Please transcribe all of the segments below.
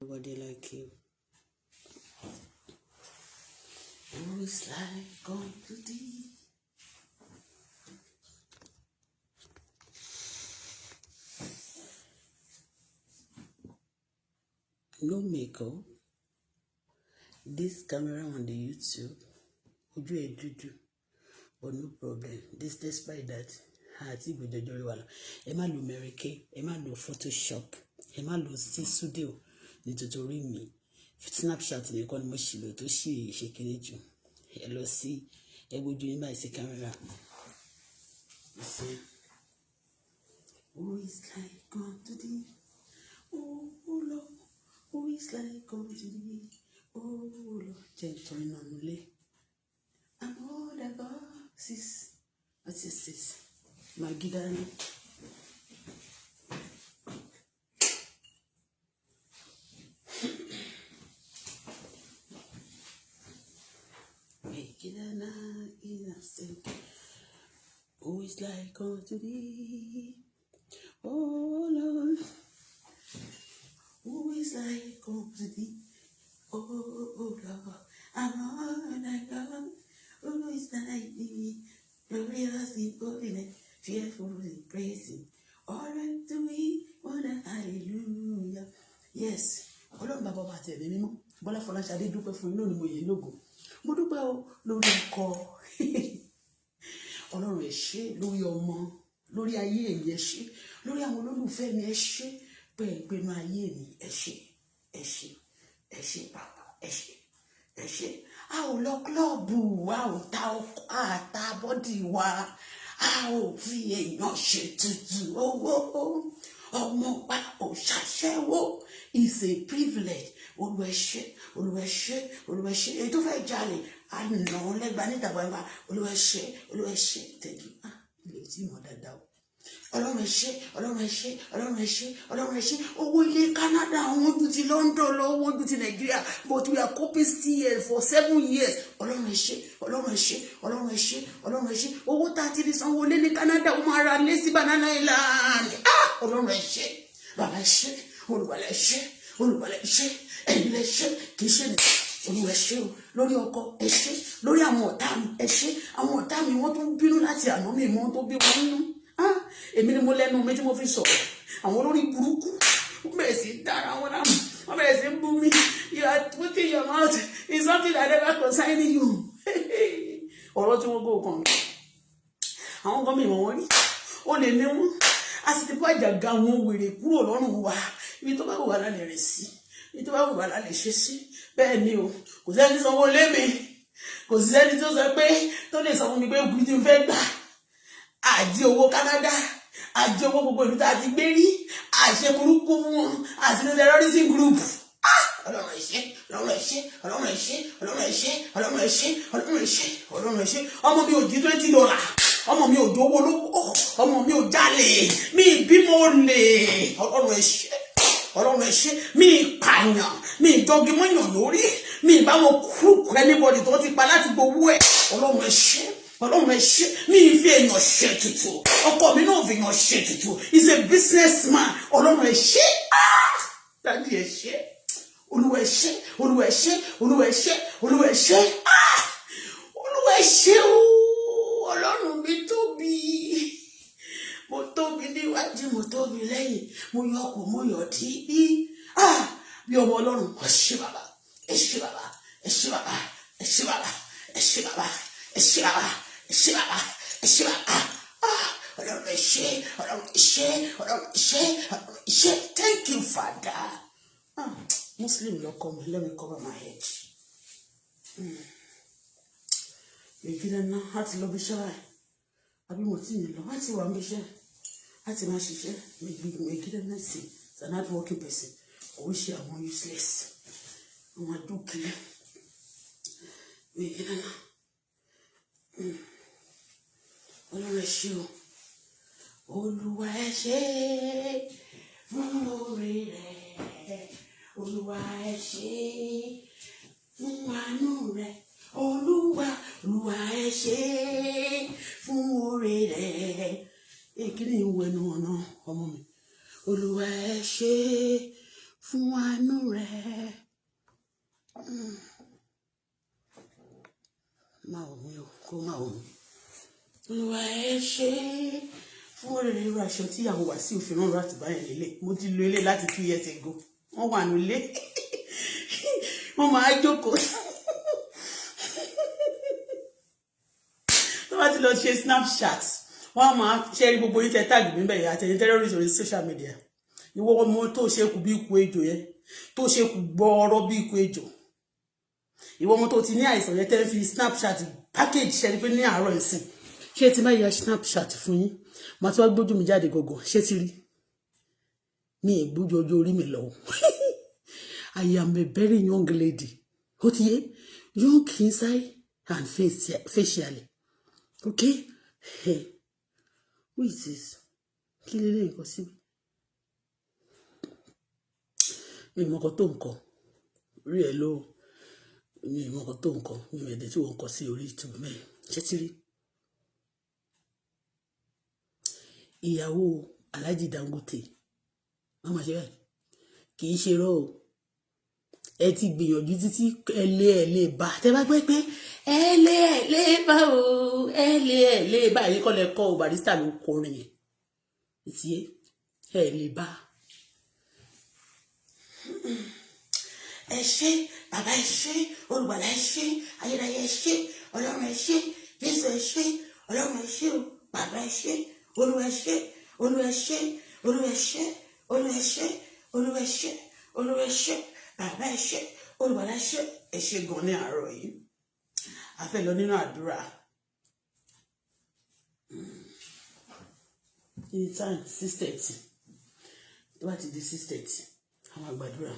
Nobody like you. Who is like unto thee? No makeup. This camera on the YouTube, ojú ẹ̀ dúdú, but no problem. Despite that, àti ìgbẹ́jọ́jọ́ wà lọ. Ẹ má lo American, ẹ má lo Photoshop, ẹ má lo sí studio nítorí mi. Snapchat nìkan ni mo ṣì lò tó ṣì ṣe kéré jù. Ẹ lọ sí ẹgbójú yín báyìí sí camera. You see, who is like unto thee? Oh Lord, who is like unto thee? Oh Lord, gentle in only. And all the gods, what's this? My guidance. Who is like unto thee? Oh Lord, who is like unto thee? Oh Lord, among thy God, who is like thee? Glorious in holiness, fearful in praising, all unto me, one hallelujah. Yes, Ọlọ́run bàbá bá tẹ̀lé mímọ́. Bọ́lá Fọláṣadé dúpẹ́ fún inú ni mo yẹ lógo. Mo dúpẹ́ o lórí ọkọ. Ọlọ́run ẹ ṣé lórí ọmọ, lórí ayé mi ẹ ṣé, lórí àwọn olólùfẹ́ mi ẹ ṣé, pé ìpinnu ayé mi ẹ ṣé, ẹ ṣé, ẹ ṣé bàbá, ẹ ṣé, ẹ ṣé. A ò lọ klọ́ọ̀bù, a ò ta bọ́dì wa, a ò fi èèyàn ṣe tutù owó, ọmọ pa ò ṣàṣẹ́wó. It's a privilege. Olúwa ẹ ṣé, Olúwa ẹ ṣé, Olúwa ẹ ṣé. Èyí tó fẹ́ jalè, a nà án lẹ́gbàá níta gbangba. Olúwa ẹ ṣé, Olúwa ẹ ṣé. Thank you. Ilé tí mo dáadáa o. Ọlọ́run ẹ ṣé, Ọlọ́run ẹ ṣé, Ọlọ́run ẹ ṣé, Ọlọ́run ẹ ṣé. Owó ilé Canada wọ́n ju ti London lọ, wọ́n ju ti Nigeria, but we are coping still here for 7 years. Ọlọ́run ẹ ṣé, Ọlọ́run ẹ ṣé, Ọlọ́run ẹ ṣé, Ọlọ́run ẹ ṣé. Owó tá a ti fi sanwó lé ní Canada, ó máa ra lé sí Banana Island. Ọlọ́run ẹ ṣé, bàbá ẹ ṣé, olùgbàlà ẹ ṣé, olùgbàlà ẹ ṣé, ẹ̀yin lẹ ṣé, kì í ṣe ní. Olúwa ẹ ṣé o, lórí ọkọ ẹ ṣé, lórí àwọn ọ̀tá mi ẹ ṣé. Àwọn ọ̀tá mi wọ́n tún bínú láti àná mi mọ́ tó bí wọn nínú. Èmi ni mo lẹ́nu mi tí mo fi sọ̀rọ̀. Àwọn olórí burúkú wọ́n bẹ̀rẹ̀ sí dára wọn láàmú, wọ́n bẹ̀rẹ̀ sí bú mi. You are putting your mouth in something that never concerning you. Ọ̀rọ̀ tí wọ́n gbọ́ kan. Àwọn kan mi mọ̀ wọ́n rí. Ó lè ní wọn. A sì ti kó àjàgà wọn wèrè kúrò lọ́rùn wa. Ibi tó bá wù wá lálẹ́ rẹ̀ sí. Ibi tó bá wù wá lálẹ́ ṣe sí. Bẹ́ẹ̀ ni o, kò sẹ́ni sanwó lé mi. Kò sẹ́ni tó sọ pé tó lè sọ fún mi pé ògùn tí mo fẹ́ gbà. Àjí owó Canada, àjí owó gbogbo ìlú tá a ti gbé rí, àṣẹ burúkú fún wọn, àti ní terrorism group. Ọlọ́run ẹ ṣé, Ọlọ́run ẹ ṣé, Ọlọ́run ẹ ṣé, Ọlọ́run ẹ ṣé, Ọlọ́run ẹ ṣé, Ọlọ́run ẹ ṣé, Ọlọ́run ẹ ṣé. Ọmọ mi ò jí $20, ọmọ mi ò jówó lówó, ọmọ mi ò jalè, mi ìbímọ olè. Ọlọ́run ẹ ṣé, Ọlọ́run ẹ ṣé. Mi ìpààyàn, mi ìjọgi mọ́yàn lórí, mi ìbá wọn kúrúkù anybody tó ti pa láti gbowó ẹ̀. Ọlọ́run ẹ ṣé, Ọlọ́run ẹ ṣé. Mi ìfi èèyàn ṣe tutù, ọkọ mi náà fi èèyàn ṣe tutù. He's a businessman. Ọlọ́run ẹ ṣé. Dájú ẹ ṣé. Olúwa ẹ ṣé, Olúwa ẹ ṣé, Olúwa ẹ ṣé, Olúwa ẹ ṣé. Olúwa ẹ ṣé o. Ọlọ́run mi tóbi. Mo tóbi níwájú, mo tóbi lẹ́yìn, mo yọ kù, mo yọ dí. Bí ọmọ Ọlọ́run, ẹ ṣé bàbá, ẹ ṣé bàbá, ẹ ṣé bàbá, ẹ ṣé bàbá, ẹ ṣé bàbá, ẹ ṣé bàbá, ẹ ṣé bàbá, ẹ ṣé bàbá. Ọlọ́run ẹ ṣé, Ọlọ́run ẹ ṣé, Ọlọ́run ẹ ṣé, Ọlọ́run ẹ ṣé. Thank you, Father. Muslim ló kọ́ mi, let me cover my head. Ìgbìlẹ̀ náà á ti lọ bí iṣẹ́ báyìí. Àbí mo ti nílò, á ti wà ń bí iṣẹ́, á ti máa ṣiṣẹ́. Ìgbìlẹ̀ náà sì, it's an hardworking person. Kò ń ṣe àwọn useless. Àwọn adúkìlẹ̀. Ìgbìlẹ̀ náà. Ọlọ́run ẹ ṣé o. Olúwa ẹ ṣé fún oore rẹ̀. Olúwa ẹ ṣé fún àánú rẹ̀. Olúwa ẹ ṣé fún oore rẹ̀. Kí ni ìwé ẹnu ọ̀nà ọmọ mi? Olúwa ẹ ṣé fún àánú rẹ̀. Máa wò mí o, kó máa wò mí. Olúwa ẹ ṣé fún òrèrè irú aṣọ tí àwọn Wàsíù fi rán láti báyẹn lélẹ̀. Mo ti lo ilé láti 2 years ago. Wọ́n wà nílé. Wọ́n máa jókòó. Tó bá ti lọ ṣe Snapchat, wọ́n máa ṣe rí gbogbo yín tẹ tag mi bẹ́ẹ̀ àtẹ̀yìn terrorist orí social media. Ìwọ ọmọ tó ṣe kù bí ikú ejò yẹn, tó ṣe kù gbọ́ọ̀rọ̀ bí ikú ejò. Ìwọ ọmọ tó ti ní àìsàn yẹn tẹ́ fi Snapchat package ṣe ni pé ní àárọ̀ ìsìn. Ṣé ti máa ya Snapchat fún yín? Màá tún wá gbójú mi jáde gọ̀gọ̀. Ṣé ti rí? Mi ì gbójú ọjọ́ orí mi lọ. I am a very young lady. Ó ti yé? Young inside and facially. Okay? Hey. Who is this? Kí lè lè nǹkan síbi? Mi mọ̀ nǹkan tó nǹkan. Rí ẹ ló. Mi mọ̀ nǹkan tó nǹkan. Mi mẹ̀dẹ̀ tí wọ́n kọ sí orí YouTube mẹ́rin. Ṣé ti rí? Ìyàwó Alhaji Dangote. Mama ṣe báyìí. Kì í ṣe rọ́ o. Ẹ ti gbìyànjú títí ẹlẹ́ bá. Tẹ́ bá gbé pé ẹlẹ́ bá o. Ẹlẹ́ bá. Èyí kọ́ lẹ kọ́ o. Barrister ló kọrin yẹn. Ìtì ẹlẹ́ bá. Ẹ ṣé, bàbá ẹ ṣé, olùgbàlà ẹ ṣé, ayérayé ẹ ṣé, ọlọ́run ẹ ṣé, Jésù ẹ ṣé, ọlọ́run ẹ ṣé o, bàbá ẹ ṣé, olúwa ẹ ṣé, olúwa ẹ ṣé, olúwa ẹ ṣé, olúwa ẹ ṣé, olúwa ẹ ṣé, olúwa ẹ ṣé, bàbá ẹ ṣé, olùgbàlà ẹ ṣé. Ẹ ṣé gan ní àárọ̀ yìí. A fẹ́ lọ nínú àdúrà. Anytime 6:30. Tó bá ti di 6:30, a máa gbàdúrà.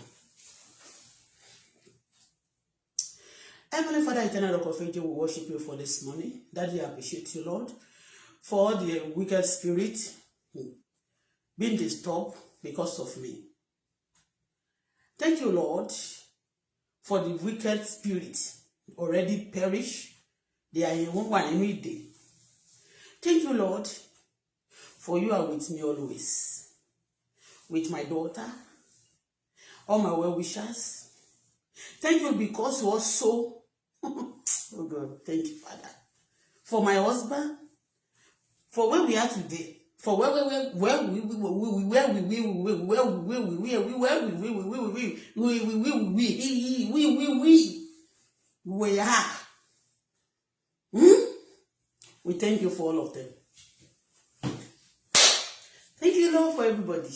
Heavenly Father, eternal rock of ages, we worship you for this morning. Daddy, I appreciate you, Lord, for all the wicked spirit being disturbed because of me. Thank you, Lord, for the wicked spirit already perished. They are in one every day. Thank you, Lord, for you are with me always. With my daughter, all my well-wishers. Thank you because you also oh God, thank you, Father. For my husband, for where we are today, for where we are. We thank you for all of them. Thank you, Lord, for everybody.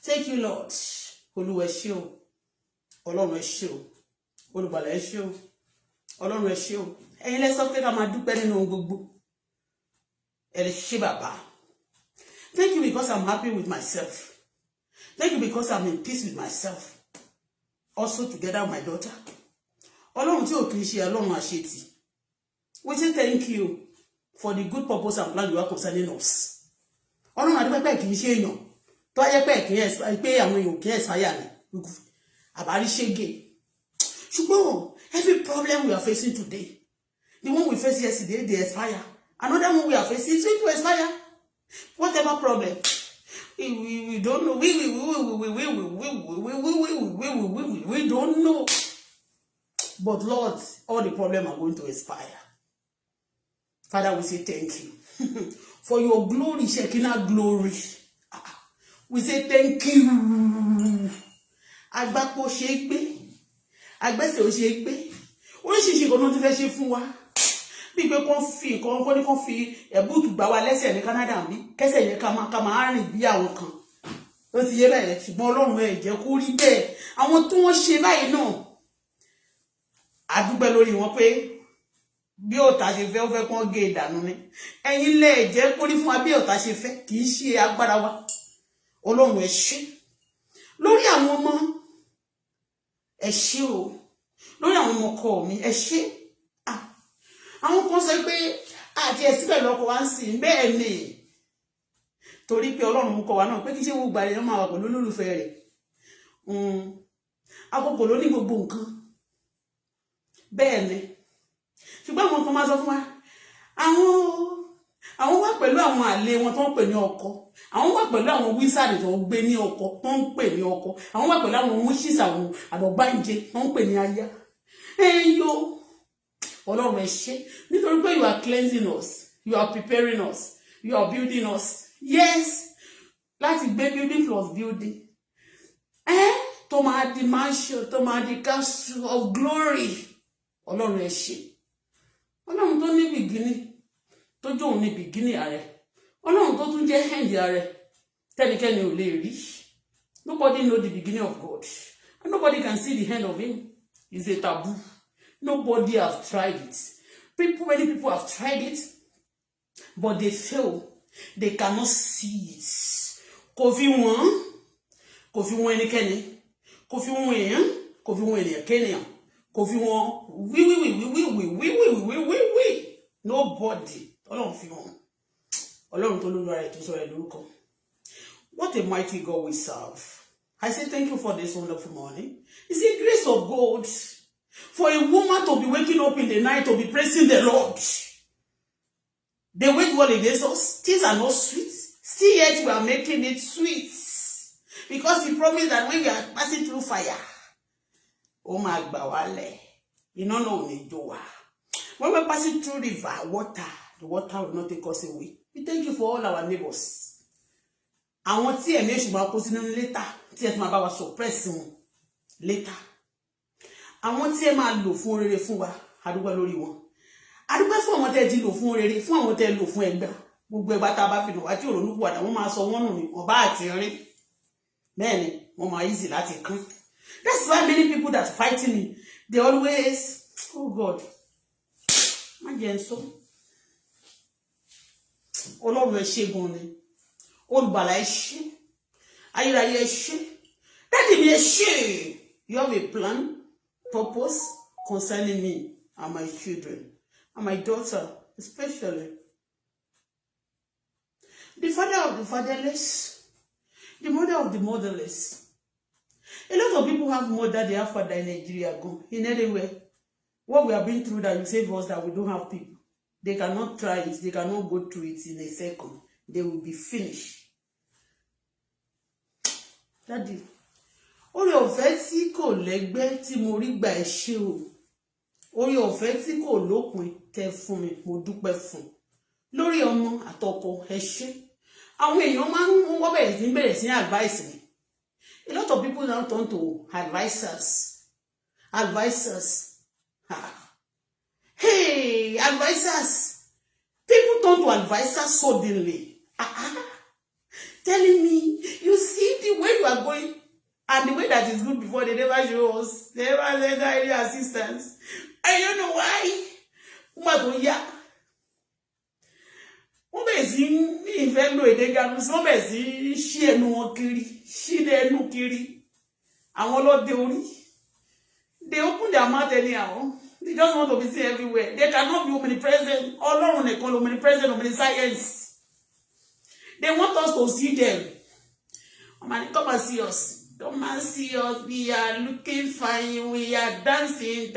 Thank you, Lord. Olúwa ẹ ṣé o. Ọlọ́run ẹ ṣé o. Olùgbàlà ẹ ṣé o. Ọlọ́run ẹ ṣé o. Ẹ̀yin lẹ sọ pé ká máa dúpẹ́ nínú ohun gbogbo. Ẹ ṣé bàbá. Thank you because I'm happy with myself. Thank you because I'm in peace with myself. Also together with my daughter. Ọlọ́run tí ò kì í ṣe Ọlọ́run àṣetì. We say thank you for the good purpose and plan you are concerning us. Ọlọ́run adúpẹ́ kì í ṣe èèyàn. Tó ayé pé kì í pé àwọn èèyàn kì í ẹ̀sáyà ni. Àbárí ṣége. Ṣùgbọ́n every problem we are facing today, the one we faced yesterday, they expire. Another one we are facing is going to expire. Whatever problem, we don't know. We don't know. But Lord, all the problems are going to expire. Father, we say thank you for your glory, Shekinah glory. We say thank you. Agbápo ṣe gbé, agbẹ́sẹ̀ ò ṣe gbé. Oríṣiríṣi nǹkan náà ti fẹ́ ṣe fún wa. Bí pé kàn fi ẹ̀bùtù gbá wa lẹ́sẹ̀ ní Canada mi, kẹ́sẹ̀ yẹn ká máa rìn bí àwọn kan. Ó ti yé bẹ́ẹ̀, ṣùgbọ́n Ọlọ́run ẹ̀ jẹ́ kó rí bẹ́ẹ̀. Àwọn tí wọ́n ṣe báyìí náà, a dúpẹ́ lórí wọn pé bí ọ̀tá ṣe fẹ́ ó fẹ́ kàn gé ìdànù ni. Ẹ̀yin lẹ jẹ́ kó rí fún wa bí ọ̀tá ṣe fẹ́, kì í ṣe agbára wa. Ọlọ́run ẹ ṣé. Lórí àwọn ọmọ, ẹ ṣé o. Lórí àwọn ọmọ ọkọ mi, ẹ ṣé. Àwọn kan sọ pé àti ẹ̀síbẹ̀ lọ́kọ wa ń sìn bẹ́ẹ̀ ni. Torí pé Ọlọ́run mú kọ wa náà pé kí ṣe wo gbà rẹ̀ máa wà pẹ̀lú olólùfẹ́ rẹ̀. Àkókò ló ní gbogbo nǹkan. Bẹ́ẹ̀ ni. Ṣùgbọ́n àwọn kan máa sọ fún wa, àwọn wà pẹ̀lú àwọn àlè wọn tó ń pè ní ọkọ, àwọn wà pẹ̀lú àwọn wísàdì tó ń gbé ní ọkọ tó ń pè ní ọkọ, àwọn wà pẹ̀lú àwọn wíṣìs àwọn àdọ̀gbáǹjẹ tó ń pè ní aya. Yo Ọlọ́run ẹ ṣé nítorí pé you are cleansing us, you are preparing us, you are building us. Yes, láti gbé building plus building tó máa di mansion, tó máa di castle of glory. Ọlọ́run ẹ ṣé, Ọlọ́run tó ní bìgínì tó jóun ní bìgínì ààrẹ, Ọlọ́run tó tún jẹ́ end ààrẹ tẹ́nikẹ́ni ò lè rí. Nobody know the beginning of God and nobody can see the end of him. It's a taboo. Nobody have tried it. Many people have tried it, but they fail. They cannot see it. Kò fi wọ́n ẹnikẹ́ni, kò fi wọ́n èèyàn, kò fi wọ́n ènìyàn, kò fi wọ́n wí. Nobody. Ọlọ́run fi wọ́n. Ọlọ́run tó lórí ara ẹ̀ tó sọ̀rọ̀ ẹ̀ lórúkọ. What a mighty God we serve. I say thank you for this wonderful morning. It's the grace of God for a woman to be waking up in the night to be praising the Lord. They wait well against us. Things are not sweet. Still yet we are making it sweet. Because he promised that when we are passing through fire, oh my God, you don't know when we're passing through river, water, the water will not take us away. We thank you for all our neighbors. Àwọn tí ẹ̀mí èṣù máa kó sínú later, tí ẹ máa bá wa suppress wọn later. Àwọn tí ẹ máa lò fún rere fún wa, a dúpẹ́ lórí wọn. A dúpẹ́ fún àwọn tẹ́ ti lò fún rere, fún àwọn tẹ́ lò fún ẹgbà. Gbogbo ẹgbà tá bá fi lò wá tí òrònú pọ̀ wọ́n máa sọ wọ́n nù ní ọba àti rin. Bẹ́ẹ̀ ni wọ́n máa easy láti kán. That's why many people that fighting me, they always, oh God, má jẹ́ n sọ. Ọlọ́run ẹ ṣé gan ni. Olùgbàlà ẹ ṣé, ayérayé ẹ ṣé, Daddy mi ẹ ṣé. You have a plan, purpose concerning me and my children and my daughter, especially. The father of the fatherless, the mother of the motherless. A lot of people have mother, they have father in Nigeria, go in anywhere. What we have been through that you say for us that we don't have people. They cannot try it, they cannot go through it in a second. They will be finished. Daddy, orí ọ̀fẹ́ tí kò lẹ́gbẹ́ tí mo rí gbà ẹ ṣé o. Orí ọ̀fẹ́ tí kò lópin tẹ́ fún mi, mo dúpẹ́ fún. Lórí ọmọ àtọkọ ẹ ṣé. Àwọn èèyàn máa ń wọ́n bẹ̀rẹ̀ sí advice mi. A lot of people now turn to advisors. Advisors. Hey, advisors. People turn to advisors suddenly. Telling me, you see the way you are going and the way that is good before they never show us. They never send any assistance. And you know why? Wọ́n bẹ̀rẹ̀ sí ní ìfẹ́ lò èdè Gàmùsí, wọ́n bẹ̀rẹ̀ sí ṣí ẹnu wọn kiri, ṣí ẹnu kiri. Àwọn ọlọ́dẹ orí. They open their mouth anyhow. They just want to be seen everywhere. They cannot be omnipresent. Ọlọ́run nìkan omnipresent, omniscience. They want us to see them. Come and see us. Come and see us. We are looking fine. We are dancing.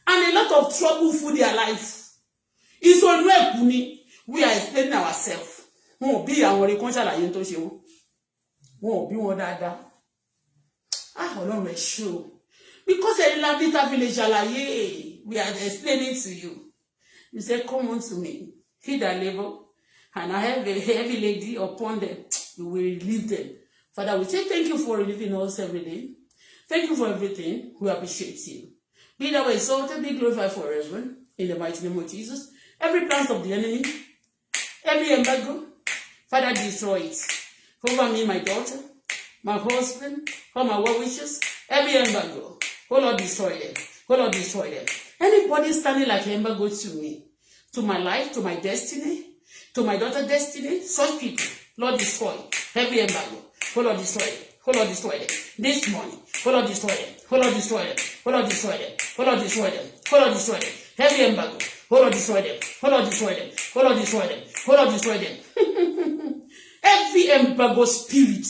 And a lot of trouble for their life. It's on where we are explaining ourselves. Wọ́n bí àwọn reconciliation tó ṣe wọ́n. Wọ́n bí wọn dáadáa. Ọlọ́run ẹ ṣé o. Because in La Vita village àlàyé, we are explaining to you. You say, come on to me. Feed our labor. And I have a heavy lady upon them. You will relieve them. Father, we say thank you for relieving us every day. Thank you for everything. We appreciate you. Be thou exalted, be glorified forever. In the mighty name of Jesus. Every plan of the enemy, every embargo, Father, destroy it. Over me, my daughter, my husband, all my well wishes, every embargo. Oh Lord, destroy them. Oh Lord, destroy them. Anybody standing like an embargo to me, to my life, to my destiny, to my daughter's destiny, such people, Lord, destroy every embargo. Oh Lord, destroy them. Oh Lord, destroy them. This morning, oh Lord, destroy them. Oh Lord, destroy them. Oh Lord, destroy them. Oh Lord, destroy them. Oh Lord, destroy them. Every embargo. Oh Lord, destroy them. Oh Lord, destroy them. Oh Lord, destroy them. Oh Lord, destroy them. Every embargo spirit.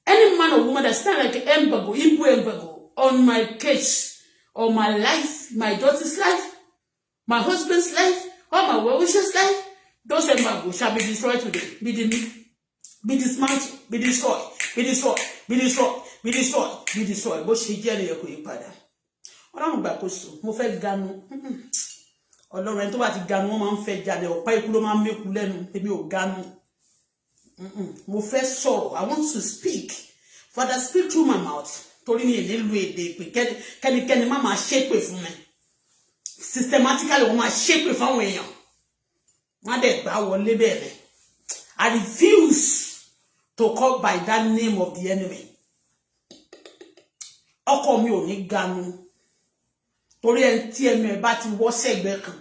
Any man or woman that stand like an embargo, embargo on my case, on my life, my daughter's life, my husband's life, All my well wishes life, those embargoes shall be destroyed today. Be dismantled, be destroyed, be destroyed, be destroyed, be destroyed, be destroyed. Bó ṣe jẹ́ ni ẹ kò yí padà. Ọlọ́run gbàkóso, mo fẹ́ ganu. Ọlọ́run ẹni tó bá ti ganu, wọ́n máa ń fẹ́ jáde. Ọ̀pá ikú ló máa ń mékú lẹ́nu. Èmi ò ganu. Mo fẹ́ sọ̀rọ̀. I want to speak. Father, speak through my mouth. Torí mi nílùú èdè pé kẹ́nikẹ́ni má máa ṣépè fún mi. Systematically, wọ́n máa ṣépè fáwọn èèyàn. Wọ́n á dẹ̀ gbá wọlé bẹ̀rẹ̀. I refuse to call by that name of the enemy. Ọkọ mi ò ní ganu. Torí ẹni tí ẹnu ẹ̀ bá ti wọ́ sẹ́gbẹ́ kan.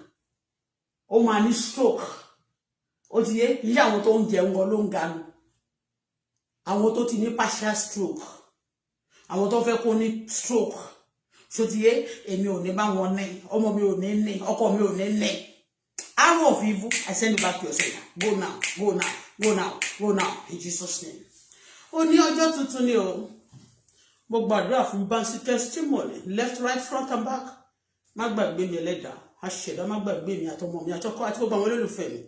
Ó máa ní stroke. Ó ti yé, ilé àwọn tó ń jẹun gan ló ń ganu. Àwọn tó ti ní partial stroke. Àwọn tó fẹ́ kó ní stroke. Ṣó ti yé, èmi ò ní bá wọn ní. Ọmọ mi ò ní ní. Ọkọ mi ò ní ní. Arrow of evil, I send you back to your sender. Go now, go now, go now, go now, in Jesus' name. Ó ní ọjọ́ tuntun ni o. Mo gbàdúrà fún bouncy testimony, left, right, front and back. Má gbàgbé mi ẹlẹ́dàá, aṣẹ̀dá má gbàgbé mi àtọmọ mi àtọkọ àti gbogbo àwọn olólùfẹ́ mi.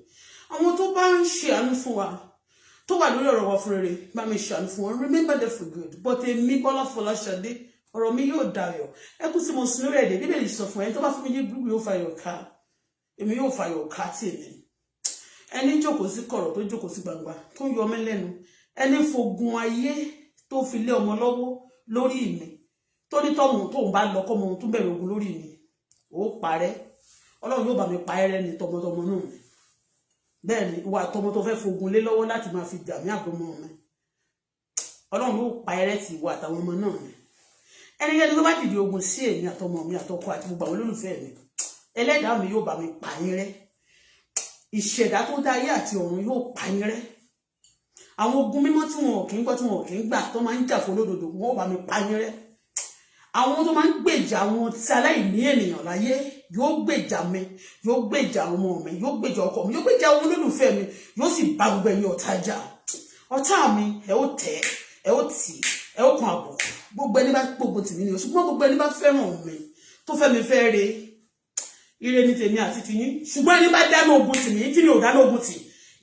Àwọn tó bá ń ṣe àánú fún wa, tó wà lórí ọ̀rọ̀ wa fún rere, bá mi ṣe àánú fún wọn. Remember them for good. But èmi Bọ́lá Fọláṣadé, ọ̀rọ̀ mi yóò dayọ̀. Ẹ kú sí mo sin lórí èdè, Bíbélì sọ fún ẹ tó bá fún mi ní gbígbé ó fayọ̀ ká. Èmi yóò fayọ̀ ká tèmi. Ẹni jókòó sí kọ̀rọ̀ tó jókòó sí gbangba tó ń yọ mí lẹ́nu. Ẹni fogun ayé tó fi lé ọmọ lọ́wọ́ lórí mi. Tó ní tọ́mù tó ń bá lọ kọ́mọ tó bẹ̀rẹ̀ ogun lórí mi. Ó parẹ́. Ọlọ́run yóò bá mi pa ẹrẹ́ ni tọmọtọmọ náà mi. Bẹ́ẹ̀ ni ìwà tọmọ tó fẹ́ fogun lé lọ́wọ́ láti máa fi dàmí àbọmọ mi. Ọlọ́run yóò pa ẹrẹ́ ti ìwà àtàwọn ọmọ náà mi. Ẹnikẹ́ni tó bá dìde ogun sí èmi àtọmọ mi àtọkọ àti gbogbo àwọn olólùfẹ́ mi. Ẹlẹ́dàá mi yóò bá mi pa yín rẹ́. Ìṣẹ̀dá tó dá ayé àti ọ̀run yóò pa yín rẹ́. Àwọn ogun mímọ́ tí wọn ò kí ń gbọ́ tí wọn ò kí ń gbà tó máa ń jà fún olódodo wọn ò bá mi pa yín rẹ́. Àwọn tó máa ń gbèjà àwọn tí aláìní ènìyàn láyé yóò gbèjà mi, yóò gbèjà ọmọ mi, yóò gbèjà ọkọ mi, yóò gbèjà àwọn olólùfẹ́ mi, yóò sì bá gbogbo ẹ̀yin ọ̀tá jà. Ọ̀tá mi ẹ ó tẹ̀, ẹ ó tì, ẹ ó kan àbùkù. Gbogbo ẹni bá gbogbo tì mí ni o, ṣùgbọ́n gbogbo ẹni bá fẹ́ràn mi tó fẹ́ mi fẹ́ re ire ní tèmi àti tiyín. Ṣùgbọ́n ẹni bá dáná ogun tì mí tí mi ò dáná ogun tì,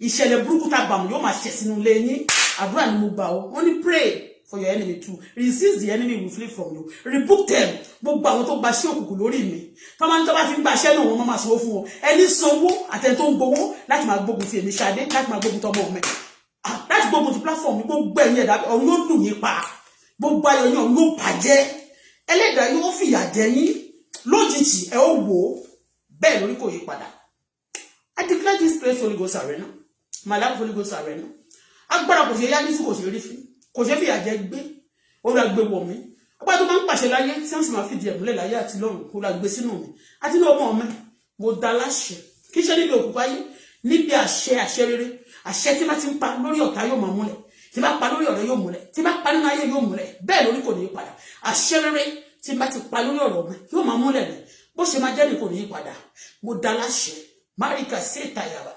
ìṣẹ̀lẹ̀ burúkú tá bá mu yóò máa ṣẹ̀ sínú ilé yín. Àdúrà ni mo gbà o. Wọ́n ní pray for your enemy too. Resist the enemy will flee from you. Rebuke them. Gbogbo àwọn tó gba ṣẹ́ òkùnkùn lórí mi. Tó máa ń tó bá fi ń gba ṣẹ́ náà wọ́n máa sanwó fún wọn. Ẹni sanwó àtẹni tó ń gbowó láti máa gbógun ti èmi Ṣadé, láti máa gbógun tọmọ mi. Láti gbógun ti platform mi, gbogbo ẹ̀yin ẹ̀dá ọ̀run yóò dùn yín pa. Gbogbo ayọ̀ yín ọ̀run yóò bàjẹ́. Ẹlẹ́dàá yóò fìyà jẹ yín. Lójijì ẹ ó wò ó. Bẹ́ẹ̀ lórí kò yí padà. I declare this place Holy Ghost arena. My life Holy Ghost arena. Agbára kò ṣe yá ní sí kò ṣe rí fi. Kò ṣe fìyà jẹ gbé. Ó lọ gbé wọ̀ mí. Agbára tó máa ń pàṣẹ láyé tí wọ́n sì máa fìdí ẹ̀ múlẹ̀ láyé àti lọ́run. Ó lọ gbé sínú mi. Àti ní ọmọ mi. Mo dá láṣẹ. Kì í ṣe níbi òkùnkùn ayé. Níbi àṣẹ rere. Àṣẹ tí bá ti ń pa lórí ọ̀tá yóò máa múlẹ̀. Tí bá pa lórí ọ̀rẹ́ yóò múlẹ̀. Tí bá pa nínú ayé yóò múlẹ̀. Bẹ́ẹ̀ lórí kò ní yí padà. Àṣẹ rere tí bá ti pa lórí ọ̀rọ̀ mi yóò máa múlẹ̀ ni. Bó ṣe máa jẹ́ ní kò ní yí padà. Mo dá láṣẹ. Marika setayaba.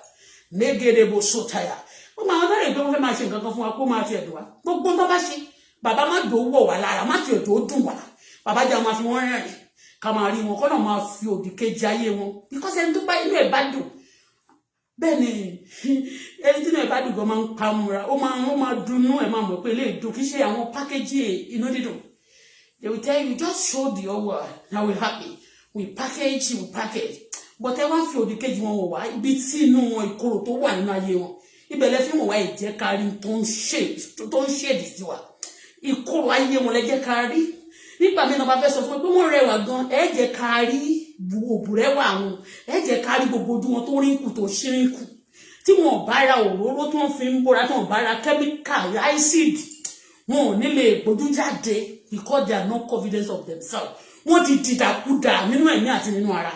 Negede bo sotaya. Ó máa wọ́n bẹ̀rẹ̀ pé wọ́n fẹ́ máa ṣe nǹkan kan fún wa kó máa ti ẹ̀dùn wa. Gbogbo tó bá ṣe. Bàbá má dò wọ̀ wá lára. Má ti ẹ̀dùn ó dùn wá. Bàbá jẹ́ máa fi wọ́n rẹ̀rìn. Ká máa rí wọn. Kọ́ náà máa fi òdì kejì ayé wọn. Because ẹni tó bá inú ẹ̀ bá dùn. Bẹ́ẹ̀ ni ẹni tí inú ẹ̀ bá dùn gan máa ń pamura. Ó máa dunnú ẹ̀ máa mọ̀ pé ilé ìdùn kì í ṣe àwọn pákéjì inú dídùn. They will tell you just show the whole world. Now we're happy. We package. But ẹ wá fi òdì kejì wọn wọ̀ wá ibi tí inú wọn ìkorò tó wà nínú ayé wọn. Ibẹ̀ lẹ fi wọ́n wá ìjẹ́ kárí tó ń ṣèdì sí wa. Ìkorò ayé wọn lẹ jẹ́ kárí. Nígbà mí náà bá fẹ́ sọ fún mi pé wọ́n rẹwà gan, ẹ jẹ́ kárí òbúrẹ́wà wọn. Ẹ jẹ́ kárí gbogbo ojú wọn tó rínkù tó ṣírínkù. Tí wọn bá ra òróró tí wọ́n fi ń bóra, tí wọ́n bá ra chemical, acid, wọn ò ní lè gbójú jáde because they are not confident of themselves. Wọ́n ti dìdàkudà nínú ẹ̀mí àti nínú ara.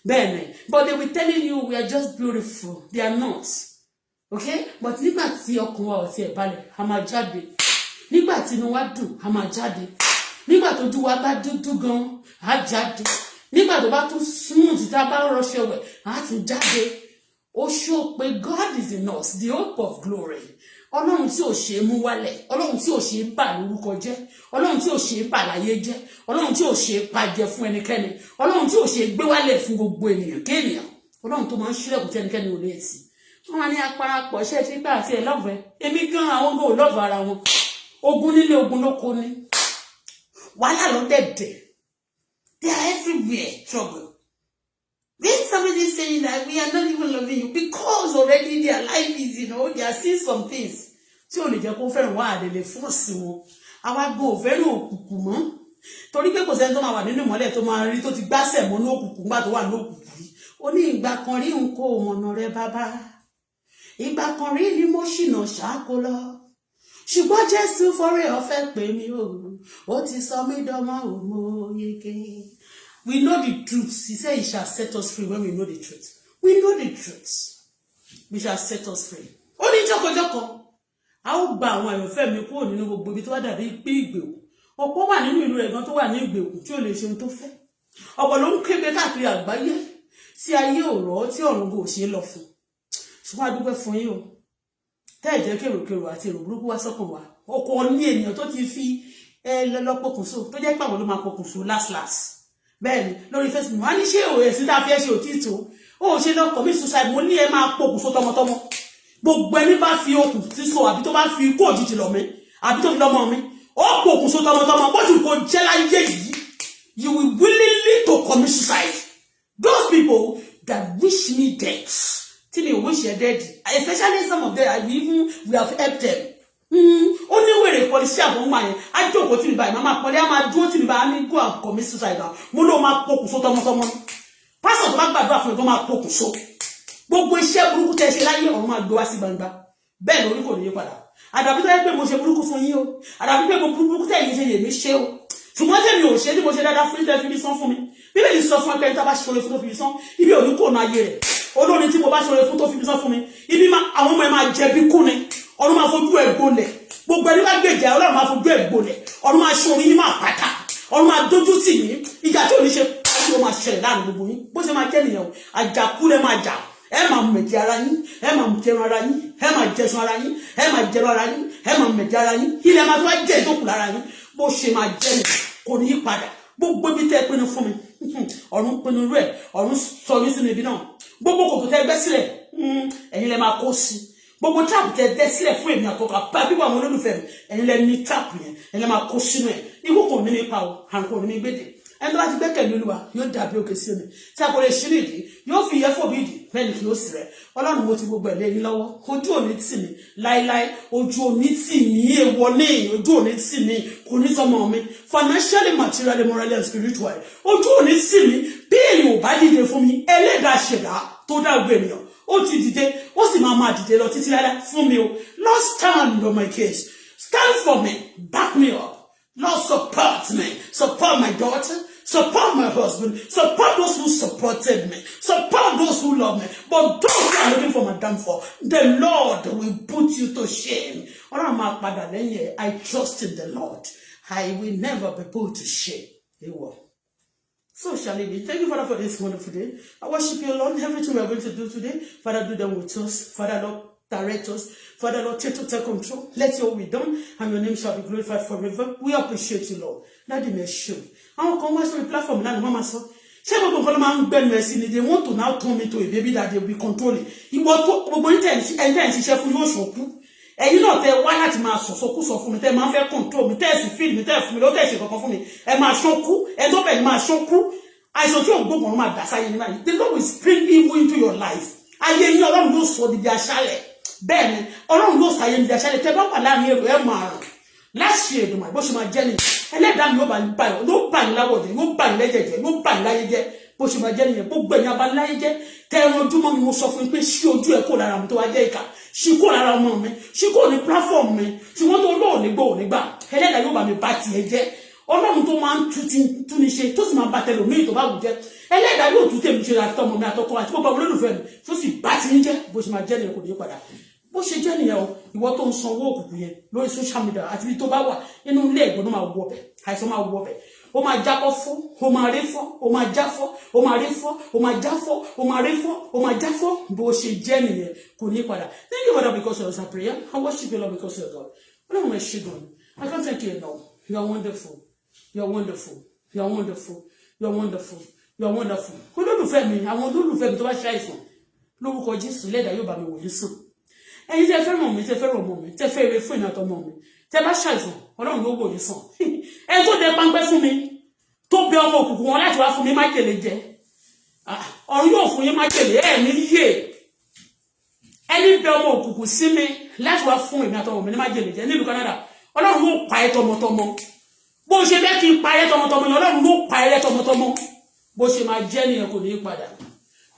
Bẹ́ẹ̀ni, but they will telling you we are just beautiful. They are not. Okay? But nígbà tí ọkàn wa ò tiẹ̀ balẹ̀, a máa jáde. Nígbà tí inú wa dùn, a máa jáde. Nígbà tó ojú wa bá dúdú gan, a jáde. Nígbà tó bá tún smooth tá bá rọṣẹ wẹ̀, a tún jáde. Ó show pé God is in us, the hope of glory. Ọlọ́run tí ò ṣe mú wálẹ̀, Ọlọ́run tí ò ṣe bà lórúkọ jẹ́, Ọlọ́run tí ò ṣe bà láyé jẹ́, Ọlọ́run tí ò ṣe pàjẹ fún ẹnikẹ́ni, Ọlọ́run tí ò ṣe gbé wálẹ̀ fún gbogbo ènìyàn kéèyàn. Ọlọ́run tó máa ń ṣílẹ̀kùn tí ẹnikẹ́ni ò lè tì. Wọ́n máa ní aparapọ̀ ṣẹ́ tí pé àti ẹ̀ lọ́fẹ̀ẹ́ èmi gan àwọn gan ò lọ́fẹ̀ẹ́ ara wọn ogun nílé ogun lóko ni wàhálà ló dẹ̀dẹ̀ they are everywhere trouble. When somebody is saying that we are not even loving you because already their life is, they are seeing some things tí ò lè jẹ́ kó fẹ́ràn wá àdèlè fọ́ọ̀sì wọn àwa gan ò fẹ́ràn òkùnkùn mọ́ torí pé kò sẹ́ni tó máa wà nínú ìmọ́lẹ̀ tó máa rí tó ti gbásẹ̀ mọ́ ní òkùnkùn nígbà tó wà ní òkùnkùn rí ó ní ìgbà kan rí nǹkó ọmọnà rẹ bàbá ìgbà kan rí ni mo ṣìnà ṣáko lọ ṣùgbọ́n Jésù fọ́rẹ́ ọ̀fẹ́ pè mí ó ti sọ mí dọ́mọ òmòyeke. We know the truth. He said he shall set us free when we know the truth. We know the truth. We shall set us free. Ó ní jọ́kọ̀jọ́kọ̀ a ó gba àwọn àyànfẹ́ mi kúrò nínú gbogbo ibi tó wá dàbí pé ìgbèkùn ọ̀pọ̀ wà nínú ìlú rẹ̀ gan tó wà ní ìgbèkùn tí ò lè ṣe ohun tó fẹ́ ọ̀pọ̀ ló ń képe káàkiri àgbáyé tí ayé ò rọ̀ tí ọ̀run kò ṣe é lọ fún ṣùgbọ́n a dúpẹ́ fún yín o tẹ́ ẹ̀ jẹ́ kèròkèrò àti èrò burúkú wá sọ́kàn wa ọkọ̀ ní ènìyàn tó ti fi lọ́pọ̀kùnso tó jẹ́ pàwọn ló máa pọkùnso last bẹ́ẹ̀ni lórí Facebook wọ́n ní ṣé òye sí tá a fi ẹ́ ṣe òtítọ́ ó ṣe lọ commit suicide mo ní ẹ máa pokùnso tọmọtọmọ gbogbo ẹni bá fi okùn síso àbí tó bá fi ikú òjijì lọ mi àbí tó fi lọ́mọ mi ó pokùnso tọmọtọmọ bó ti kò jẹ́ láyé yìí you will willingly to commit suicide those people that wish me death tí mi ò wish you dead especially some of them we have helped them ó ní wèrè pọlísì àbọ̀nmá yẹn á jókòó tí mi báyìí máa pọlí á máa dúró tí mi báyìí á ní go and commit suicide mo ló máa pokùnso tọmọtọmọ pásítọ̀ tó bá gbàdúrà fún mi tó máa pokùnso gbogbo iṣẹ́ burúkú tẹ́ ṣe láyé ọ̀run máa gbé wá sí gbangba bẹ́ẹ̀ lórí kò ní yí padà àdàbí tó yẹ pé mo ṣe burúkú fún yín o àdàbí pé mo burúkú tẹ́ yìí ṣe yèmí ṣe o ṣùgbọ́n tẹ́mi ò ṣe tí mo ṣe dáadáa fún tẹ́ fi mi sán fún mi bíbélì sọ fún ẹgbẹ́ tá bá ṣe oore fún tó fi mi sán ibi ò ní kò náà ayé rẹ̀ olórin tí mo bá ṣe oore fún tó fi mi sán fún mi ibi àwọn ọmọ ẹ máa jẹ bí kú ni ọ̀run máa fojú ẹ̀ gbolẹ̀ gbogbo ẹni bá gbèjà ọlọ́run máa fojú ẹ̀ gbolẹ̀ ọ̀run máa ṣe orin ní máa pàtà ọ̀run máa dójú tì yín ìjà tí ò ní ṣe ayé ó máa ṣẹlẹ̀ láàrin gbogbo yín bó ṣe máa jẹ́ nìyẹn o àjàkú lẹ máa jà ẹ máa mẹ̀jẹ̀ ara yín ẹ máa jẹun ara yín ẹ máa jẹsun ara yín ẹ máa jẹun ara yín ẹ máa mẹ̀jẹ̀ ara yín ilẹ̀ máa tó wá jẹ́ ìdókù lára yín bó ṣe máa jẹ́ nìyẹn kò ní í padà gbogbo ibi tẹ́ pinnu fún mi ọ̀run pinnu rẹ̀ ọ̀run sọ yín sínú ibi náà gbogbo kòkò tẹ́ gbẹ́ sílẹ̀ ẹ̀yin lẹ máa kó sí gbogbo trap tẹ́ dẹ́ sílẹ̀ fún èmi àtọkà pa bíbọ àwọn olólùfẹ́ mi ẹ̀yin lẹ ní trap yẹn ẹ̀yin lẹ máa kó sínú ẹ̀ ikú kò ní mi pa o àrùn kò ní mi gbèdè ẹni tó bá ti gbẹ́kẹ̀lé Olúwa yóò dàbí òkè sí omi tí a kò lè ṣí nìdí yóò fi ìyẹ́ fòbí ìdí bẹ́ẹ̀ ni kì yóò sì rẹ̀ Ọlọ́run mo ti gbogbo ẹ̀ lé yín lọ́wọ́ ojú òní tì mí láíláí ojú òní tì mí èèwọ̀ ní ojú òní tì mí kò ní sọmọ mi financially materially morally and spiritually ojú òní tì mí bí èèyàn ò bá dìde fún mi ẹlẹ́dàá ṣẹ̀dá tó dá gbé ènìyàn ó ti dìde ó sì máa dìde lọ títí láíláí fún mi o Lord stand on my case stand for me back me up Lord support me support my daughter support my husband, support those who supported me, support those who love me. But those who are looking for my downfall, the Lord will put you to shame. I trust in the Lord. I will never be put to shame. So shall it be. Thank you, Father, for this wonderful day. I worship you, Lord. Everything we are going to do today, Father, do them with us. Father, Lord, direct us. Father, Lord, take total control. Let your will be done, and your name shall be glorified forever. We appreciate you, Lord. That they may show. Àwọn kan wá sórí platform náà ni wọ́n máa sọ ṣé gbogbo nǹkan ló máa ń gbẹnu ẹ sí ni they want to now turn me to a baby that they will be controlling ìwọ tó gbogbo ní tẹ̀ ń ṣiṣẹ́ fún yóò ṣòkú ẹ̀yin náà tẹ wá láti máa sọ̀sọ́kú sọ fún mi tẹ́ máa fẹ́ control mi tẹ́ sì feed mi tẹ́ fún mi ló tẹ́ ṣe kankan fún mi ẹ máa ṣókú ẹ tó bẹ̀ máa ṣókú àìsàn tí ò gbógun ọ̀run máa dà sáyé ní báyìí the Lord will spring evil into your life ayé yín Ọlọ́run yóò sọ di aṣálẹ̀ bẹ́ẹ̀ ni Ọlọ́run yóò sáyé di aṣálẹ̀ tẹ́ bá wà láàrin èrò ẹ máa rùn láṣì èdùmọ̀ bó ṣe máa jẹ́ nìyẹn ẹlẹ́dàá mi yóò bá yín láwọ̀dẹ̀ yóò bá yín lẹ́jẹ̀jẹ̀ yóò bá yín láyé jẹ́ bó ṣe máa jẹ́ nìyẹn gbogbo ẹ̀yin abániláyé jẹ́ tẹ ẹran ojúmọ́ mi mo sọ fún yín pé ṣí ojú ẹ̀ kó lára mi tó wá jẹ́ ìkà ṣí kó lára ọmọ mi ṣí kó ní platform mi ṣùgbọ́n tó lóò ní gbọ́ òní gbà ẹlẹ́dàá yóò bá mi bá tiẹ̀ jẹ́ Ọlọ́run tó máa ń tún ní ṣe tó sì máa bá tẹlòmíì tó bá wù jẹ́ ẹlẹ́dàá yóò tún tèmi ṣe àti ọmọ mi àtọkọ àti gbogbo àwọn olólùfẹ́ mi tó sì bá ti ń jẹ́ bó ṣe máa jẹ́ nìyẹn kò ní padà bó ṣe jẹ́ nìyẹn o ìwọ tó ń san owó òkùnkùn yẹn lórí social media àti ibi tó bá wà nínú ilé ẹ̀gbọ́n máa wọ ọbẹ̀ àìsàn máa wọ ọbẹ̀ ó máa jábọ́ fún ó máa rí fún ó máa já fún ó máa rí fún ó máa já fún ó máa rí fún ó máa já fún bó ṣe jẹ́ nìyẹn kò ní padà thank you Father because you answer prayer I worship you Lord because you are God Ọlọ́run ẹ ṣé gan I can't thank you enough you are wonderful you are wonderful you are wonderful you are wonderful You are wonderful. Olólùfẹ́ mi, àwọn olólùfẹ́ mi tó bá ṣàìsàn lórúkọ Jésù lẹ́dàá yóò bá mi wò yín sàn. Ẹ̀yin tẹ́ fẹ́ràn mi, tẹ́ fẹ́ràn ọmọ mi, tẹ́ fẹ́ ire fún ìnà àtọmọ mi, tẹ́ bá ṣàìsàn Ọlọ́run ló wò yín sàn. Ẹni tó dẹ páńpẹ́ fún mi tó bẹ ọmọ òkùnkùn wọn láti wá fún mi májèlé jẹ. Ọ̀run yóò fún yín májèlé ẹ̀ ní yé. Ẹni bẹ ọmọ òkùnkùn sí mi láti wá fún ìnà àtọmọ mi ní májèlé jẹ nílùú Canada. Ọlọ́run ló pa ẹ́ tọmọtọmọ. Bó ṣe fẹ́ kí n pa ẹ́ tọmọtọmọ yẹn Ọlọ́run ló pa ẹ́ tọmọtọmọ. Bó ṣe máa jẹ́ nìyẹn kò ní í padà.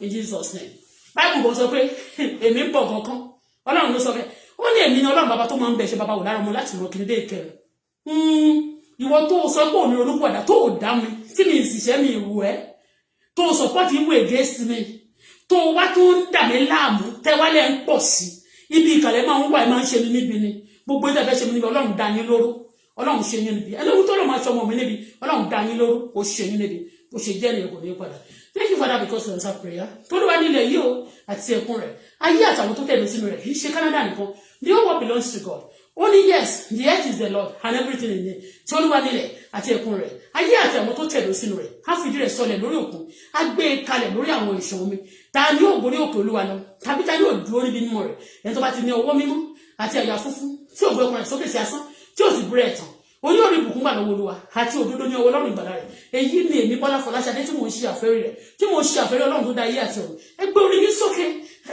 In Jesus' name. Bible bó sọ pé èmi ń pọ̀ kankan. Ọlọ́run ló sọ pé ó ní èmi ni Ọlọ́run bàbá tó máa ń bẹ̀ ṣe bàbá wò lára ọmọ láti ràn kiri dé ìkẹrẹ. Ìwọ tó sọ pé òní olúkúwàdà tó dá mi tí mi ìsìṣẹ́ mi ìwù ẹ́ tó support ìwé against mi tó wá tó ń dà mí láàmú tẹ́wálẹ̀ ń pọ̀ sí ibi ìkàlẹ̀ máa ń wà máa ń ṣe mi níbi ni gbogbo ìtẹ́fẹ́ ṣe mi níbi Ọlọ́run dá yín lóró Ọlọ́run ṣe yín níbi ẹlẹ́wọ̀n tó lọ́ máa ṣọmọ mi níbi Ọlọ́run dá yín lóró ó ṣe yín níbi ó ṣe jẹ́ nìyẹn kò ní padà. Thank you, Father, because you answer prayer. Tó ló wá nílẹ̀ yìí o àti ẹ̀kún rẹ̀ ayé àtàwọn tó tẹ̀lé sínú rẹ̀ kì í ṣe Canada nìkan the whole world belongs to God. Only yes, the earth is the Lord and everything in it. Tí Olúwa nílẹ̀ àti ẹ̀kún rẹ̀ ayé àti àwọn tó tẹ̀lé sínú rẹ̀ á fìdí rẹ̀ sọlẹ̀ lórí òkun á gbé e kalẹ̀ lórí àwọn ìṣàn omi ta ni yóò gorí òkè Olúwa lọ tàbí ta ni yóò dúró níbi mímọ́ rẹ̀ ẹni tó bá ti ní ọwọ́ mímọ́ àti àyà funfun tí ò gbé ọkùnrin sókè sí asán tí ò sì búrẹ́ ẹ̀tàn oní orí ìbùkún gbà lọ́wọ́ Olúwa àti òdodo ní ọwọ́ Ọlọ́run ìgbàlà rẹ̀ èyí ni èmi Bọ́lá Fọláṣadé tí mò ń ṣe àfẹ́rí rẹ̀ tí mò ń ṣe àfẹ́rí Ọlọ́run tó dá ayé àti ọ̀run ẹ gbé orí yín sókè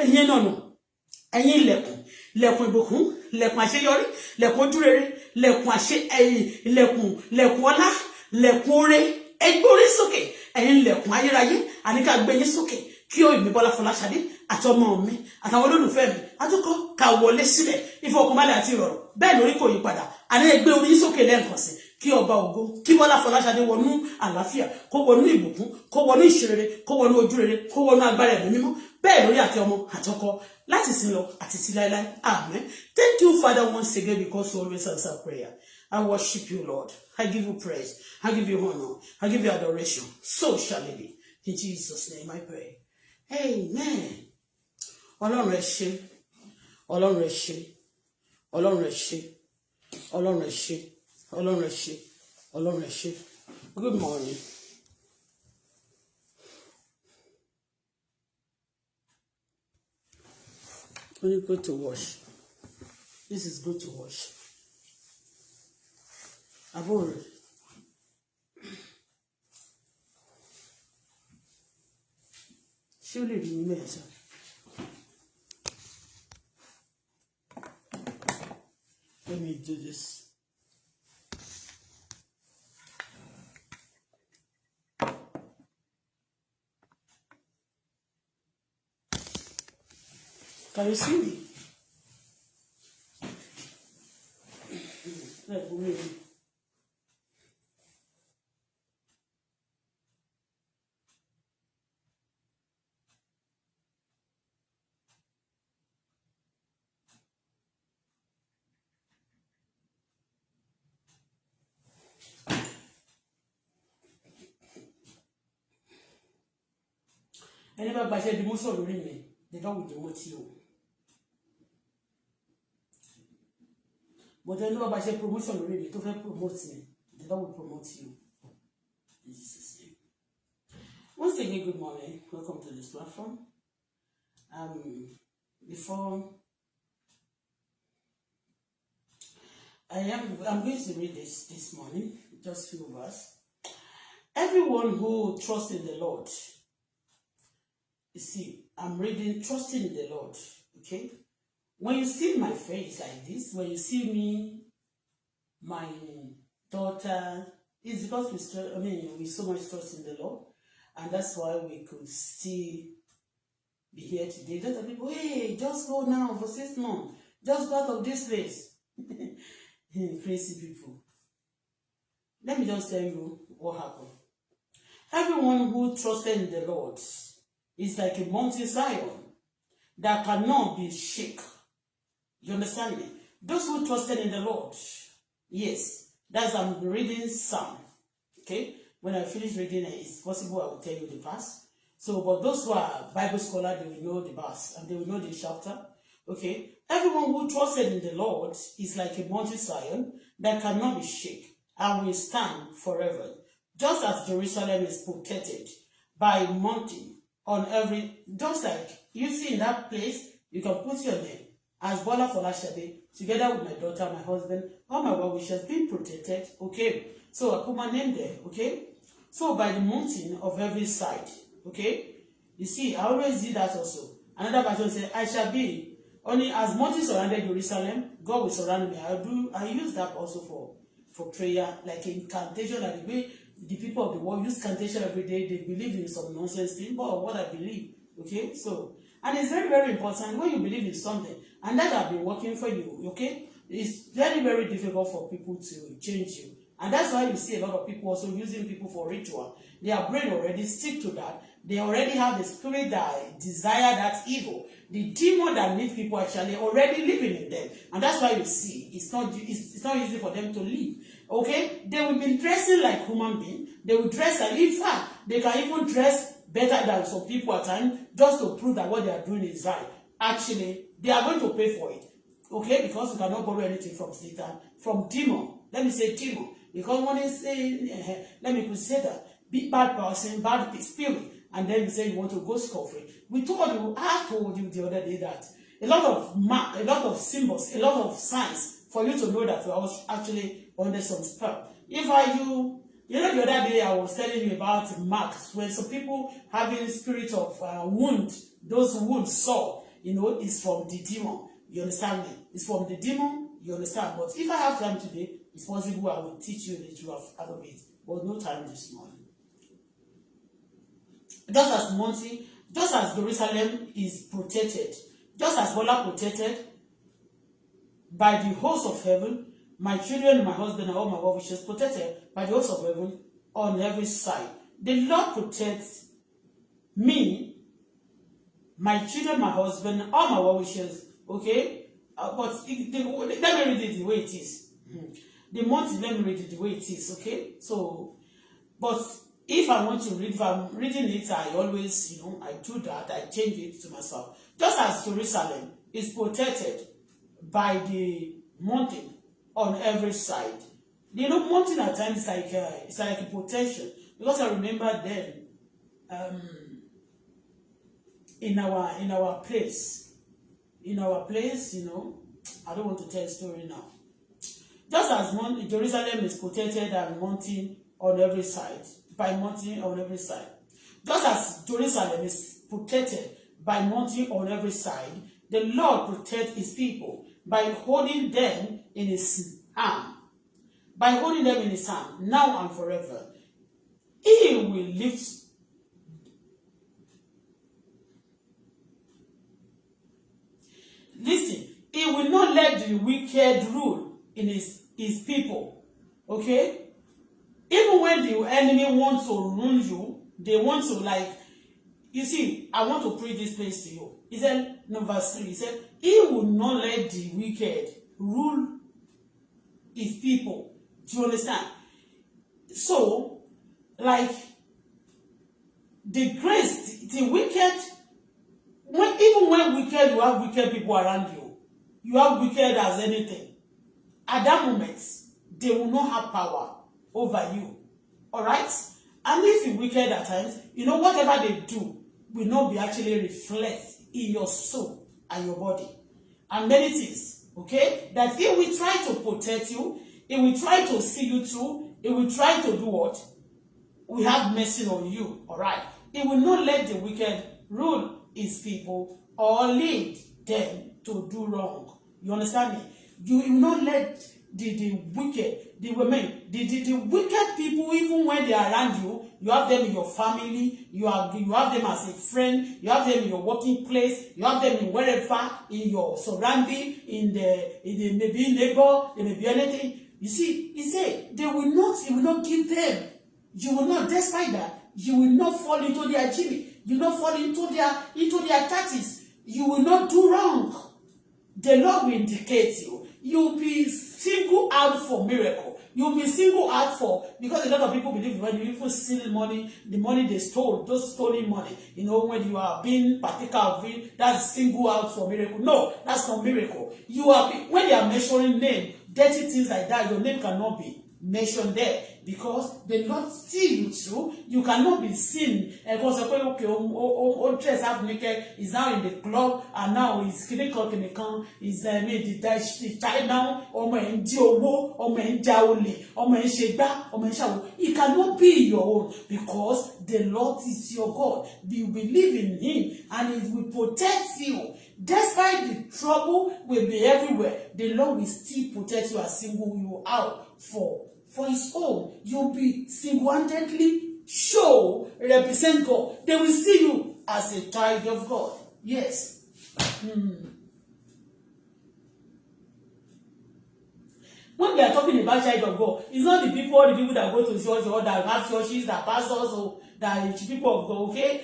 ẹ̀yin nànà ẹ̀yin ilẹ̀kùn ìbùkún ilẹ̀kùn àṣeyọrí ilẹ̀kùn ojúrere ilẹ̀kùn ilẹ̀kùn ọlá ilẹ̀kùn oore ẹ gbé orí sókè ẹ̀yin ilẹ̀kùn ayérayé àníkà gbé yín sókè kí o èmi Bọ́lá Fọláṣadé àti ọmọ mi àtàwọn olólùfẹ́ mi àtúkọ́ ká wọlé sílẹ̀ ìfọkànbalẹ̀ àti ìrọ̀rùn bẹ́ẹ̀ lórí kò yí padà àní ẹgbẹ́ orí sókè lẹ́ẹ̀kan sí kí ọba ògo kí Bọ́lá Fọláṣadé wọnú àlàáfíà kó wọnú ìbùkún kó wọnú ìṣerere kó wọnú ojúrere kó wọnú agbára ẹ̀mí mímọ́ bẹ́ẹ̀ lórí àti ọmọ àtọkọ láti sin lọ àti sí láéláé amen. Thank you, Father, once again because you always answer prayer. I worship you, Lord. I give you praise. I give you honor. I give you adoration. So shall it be. In Jesus' name I pray. Amen. Ọlọ́run ẹ ṣé, Ọlọ́run ẹ ṣé, Ọlọ́run ẹ ṣé, Ọlọ́run ẹ ṣé, Ọlọ́run ẹ ṣé, Ọlọ́run ẹ ṣé. Good morning. Only good to wash. This is good to wash. Abore. Ṣé o lè rí mi mẹ́ta? Let me do this. Can you see me? Let me read. Ẹni bá gbaṣẹ́ di mú sọ̀rọ̀ lórí mi, the Lord will demote you. But ẹni bá gbaṣẹ́ promotion lórí mi tó fẹ́ promote me, the Lord will promote you. In Jesus' name. Once again, good morning. Welcome to this platform. Before I'm going to read this morning, just few verses. Everyone who trusts in the Lord. You see, I'm reading trusting in the Lord. Okay? When you see my face like this, when you see me, my daughter, it's because we so much trust in the Lord. And that's why we could still be here today. Just the people, hey, just go now for 6 months. Just go out of this place. Crazy people. Let me just tell you what happened. Everyone who trusted in the Lord is like a mountain Zion that cannot be shaken. You understand me? Those who trusted in the Lord, yes, that's I'm reading Psalm. Okay? When I finish reading it, it's possible I will tell you the verse. So, but those who are Bible scholars, they will know the verse and they will know the chapter. Okay? Everyone who trusted in the Lord is like a mountain Zion that cannot be shaken and will stand forever. Just as Jerusalem is protected by mounting on every, just like you see in that place, you can put your name as Bola Folashade, together with my daughter, my husband, all my well wishes, being protected, okay? So I put my name there, okay? So by the mountain of every side, okay? You see, I always do that also. Another version says, I shall be, only as mountains surrounded Jerusalem, God will surround me. I use that also for prayer, like incantation, like the way the people of the world use incantation every day. They believe in some nonsense thing, but what I believe, okay? So, and it's very, very important when you believe in something, and that have been working for you, okay? It's very, very difficult for people to change you. And that's why you see a lot of people also using people for ritual. Their brain already stick to that. They already have the spirit that desire that evil. The demon that needs people actually already living in them. And that's why you see it's not easy for them to live. Okay? They will be dressing like human beings. They will dress, and in fact, they can even dress better than some people at times, just to prove that what they are doing is right. Actually, they are going to pay for it. Okay? Because you cannot borrow anything from Satan, from demon. Let me say demon. Because when they say, let me say that, be bad person, bad spirit, and then you say you want to go scot-free. I told you the other day that a lot of mark, a lot of symbols, a lot of signs for you to know that you are actually under some spell. You know, the other day I was telling you about marks, when some people having spirit of wound, those wounds sore, you know, is from the demon. You understand me? It's from the demon, you understand? But if I have time today, it's possible I will teach you the truth out of it. But no time this morning. Just as Jerusalem is protected, just as Bola protected by the host of heaven, my children, my husband, and all my well wishes protected by the host of heaven on every side. The Lord protects me, my children, my husband, all my well wishes. Okay, let me read it the way it is. The mountain, let me read it the way it is. Okay, so, but if I want to read, if I'm reading it, I always, you know, I do that. I change it to myself. Just as Jerusalem is protected by the mountain on every side. You know, mountain at times it's like a protection. Because I remember then, in our place, you know, I don't want to tell a story now. Just as Jerusalem is protected and mountain on every side, by mountain on every side. Just as Jerusalem is protected by mountain on every side, the Lord protects his people by holding them in his hand. By holding them in his hand, now and forever. He will lift. Listen, he will not let the wicked rule in his people. Okay? Even when the enemy wants to ruin you, they want to, like, you see, I want to preach this place to you. He said, no, verse 3, he said, he will not let the wicked rule his people. Do you understand? So, like, the grace, the wicked, even when wicked, you have wicked people around you. You have wicked as anything. At that moment, they will not have power over you. Alright? And if you're wicked at times, you know, whatever they do will not be actually reflect in your soul and your body. And many things, okay? That it will try to protect you, it will try to see you through, it will try to do what? We have mercy on you. Alright? It will not let the wicked rule his people or lead them to do wrong. You understand me? You will not let the wicked, the women, the wicked people, even when they are around you, you have them in your family, you have them as a friend, you have them in your working place, you have them in wherever, in your surrounding, in the maybe neighbor, there may be anything. You see, he said, he will not give them. You will not, despite that, you will not fall into their gimmick. You will not fall into their tactics. You will not do wrong. The Lord will indicate you. You'll be singled out for miracle. You'll be singled out for, because a lot of people believe when you even steal money, the money they stole, those stolen money, you know, when you are being particular of it, that's singled out for miracle. No, that's not miracle. You are, when they are measuring name, dirty things like that, your name cannot be. mentioned there, because the Lord see you through. You cannot be seen because okay, dress half naked, is now in the club, and now he's he's made the child now, it cannot be your own, because the Lord is your God. You believe in him, and he will protect you. Despite the trouble will be everywhere, the Lord will still protect you and single you out for his own. You'll be single-handedly represent God. They will see you as a child of God. Yes. When we are talking about child of God, it's not the people that go to church or that have churches, that pastors, or that people of God, okay?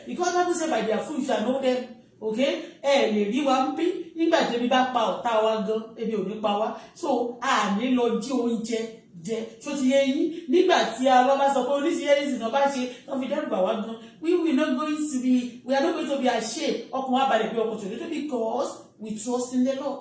Because Bible says by their fruit you shall know them. Okay, lè rí wa ń pín nígbà tí ebi bá pa ọ̀tá wa gan, ebi ò ní pa wá, so a ní lọ jí oúnjẹ jẹ, so ti yé yín, nígbà tí a bá sọ pé oníṣẹ́ náà bá ṣe wọ́n fi dẹ́rù bà wá gan, we are not going to be ashamed, ọkùnrin wa balẹ̀ pé ọkùnrin tó lè, because we trust in the Lord.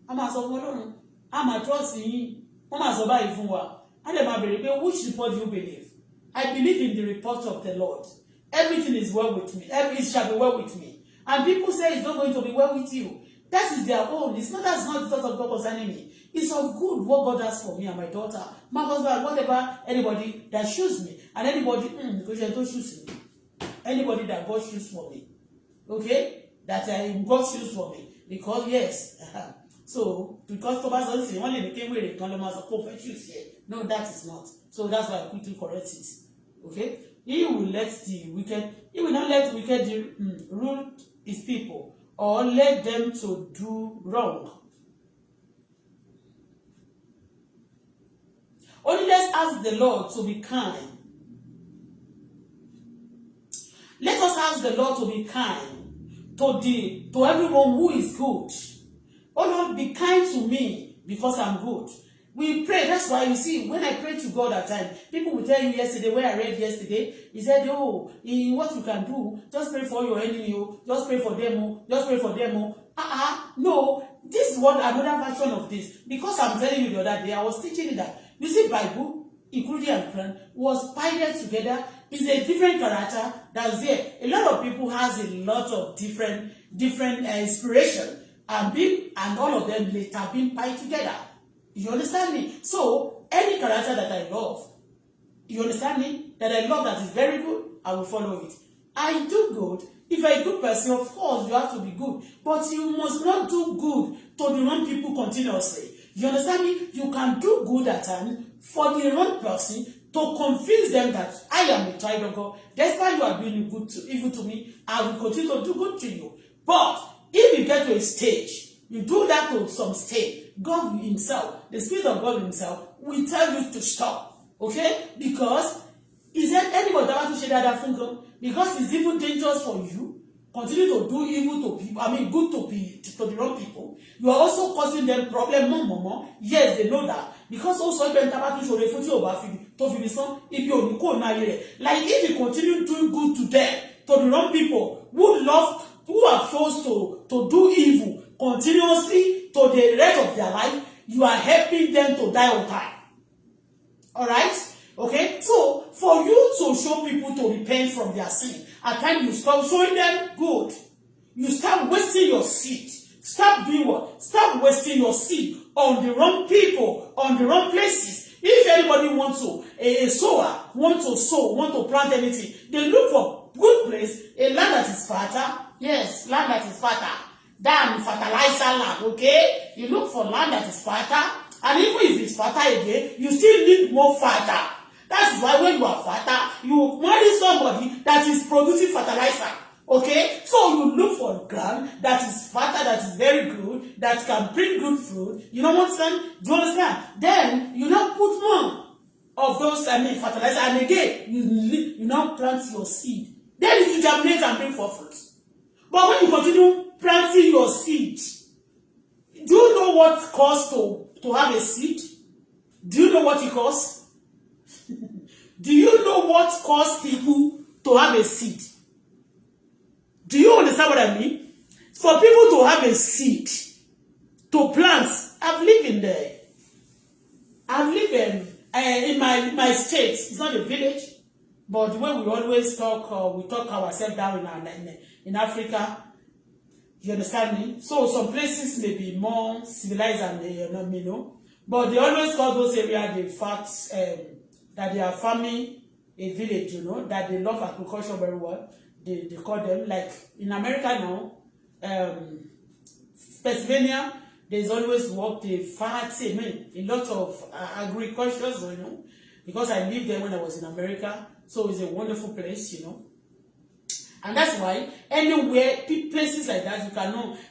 A máa sọ fún Ọlọ́run, a máa trust yín, wọ́n máa sọ báyìí fún wa, a lè máa bèrè pé which report do you believe? I believe in the report of the Lord. Everything is well with me, it shall be well with me. And people say it's not going to be well with you. That is their own. It's not the thought of God concerning me. It's of good what God has for me and my daughter, my husband, whatever, anybody that chooses me. And anybody, because you don't choose me. Anybody that God chooses for me. Okay? That God chooses for me. Because, yes. So, because Thomas doesn't say, only became where they call them as a prophet choose here. No, that is not. So that's why I quickly correct it. Okay? He will not let wicked rule his people, or let them to do wrong. Only let's ask the Lord to be kind. Let us ask the Lord to be kind to everyone who is good. Oh Lord, be kind to me because I'm good. We pray. That's why you see, when I pray to God at times, people will tell you yesterday, where I read yesterday, he said, what you can do, just pray for your enemy, just pray for them, just pray for them. No, this is what another version of this. Because I'm telling you the other day, I was teaching you that, you see, Bible, including and Quran, was piled together. It's a different character that's there. A lot of people has a lot of different inspiration, and all of them later being piled together. You understand me? So, any character that I love, you understand me? That I love that is very good, I will follow it. I do good. If you're a good person, of course, you have to be good. But you must not do good to the wrong people continuously. You understand me? You can do good at times for the wrong person to convince them that I am a child of God. Despite you are doing good evil to me, I will continue to do good to you. But if you get to a stage, you do that to some stage, God himself, the Spirit of God himself, will tell you to stop. Okay? Because is there anybody that wants to share that finger? Because it's even dangerous for you. Continue to do evil to people. Good to the wrong people. You are also causing them problem. Yes, they know that. Because also like if you continue doing good to them, to the wrong people, who have chosen to do evil continuously to the rest of their life, you are helping them to die on time. Alright? Okay? So, for you to show people to repent from their sin, at times you stop showing them good. You start wasting your seed. Stop doing what? Stop wasting your seed on the wrong people, on the wrong places. If anybody wants to, a sower, want to sow, want to plant anything, they look for good place, a land that is fertile. Yes, land that is fertile. Than fertilizer land, okay? You look for land that is fertile, and even if it's fertile again, you still need more fertile. That's why when you are fertile, you marry somebody that is producing fertilizer, okay? So you look for ground that is fertile, that is very good, that can bring good fruit. You know what I'm saying? Do you understand? Then you now put more of those fertilizer, and again you now plant your seed. Then it will germinate and bring forth fruit. But when you continue planting your seed, do you know what costs to have a seed? Do you know what it costs? Do you know what costs people to have a seed? Do you understand what I mean? For people to have a seed, to plant, I in my state, it's not a village, but the way we always talk, we talk ourselves down in Africa. You understand me? So some places may be more civilized than you know, but they always call those areas the facts that they are farming a village, you know, that they love agriculture very well. They call them, like in America now, Pennsylvania, there's always work the facts, I mean, a lot of agriculture, you know, because I lived there when I was in America, so it's a wonderful place, you know. And that's why anywhere, places like that,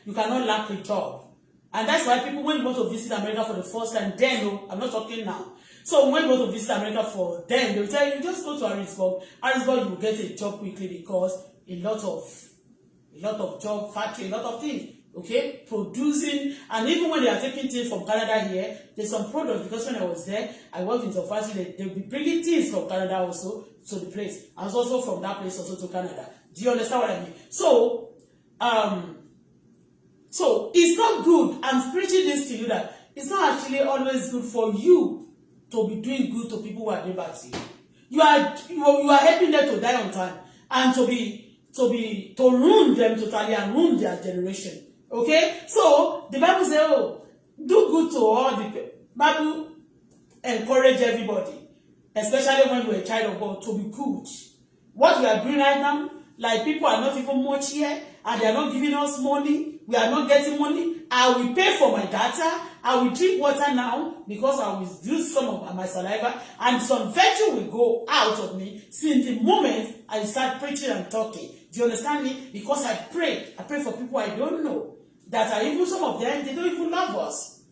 you cannot lack a job. And that's why people, when you want to visit America for the first time, then, no, I'm not talking now. So when you want to visit America for them, they will tell you, just go to Harrisburg. Harrisburg, you will get a job quickly because a lot of job factory, a lot of things, okay, producing. And even when they are taking things from Canada here, there's some products, because when I was there, I worked in some factory, they'll be bringing things from Canada also to the place. I was also from that place also to Canada. Do you understand what I mean? So it's not good. I'm preaching this to you that it's not actually always good for you to be doing good to people who are doing bad to you. You are helping them to die on time and to ruin them totally and ruin their generation. Okay? So the Bible says, oh, do good to all the Bible encourage everybody, especially when you're a child of God, to be good. What we are doing right now, like people are not even much here and they are not giving us money. We are not getting money. I will pay for my data. I will drink water now because I will use some of my saliva and some virtue will go out of me since the moment I start preaching and talking. Do you understand me? Because I pray. I pray for people I don't know that are even some of them, they don't even love us.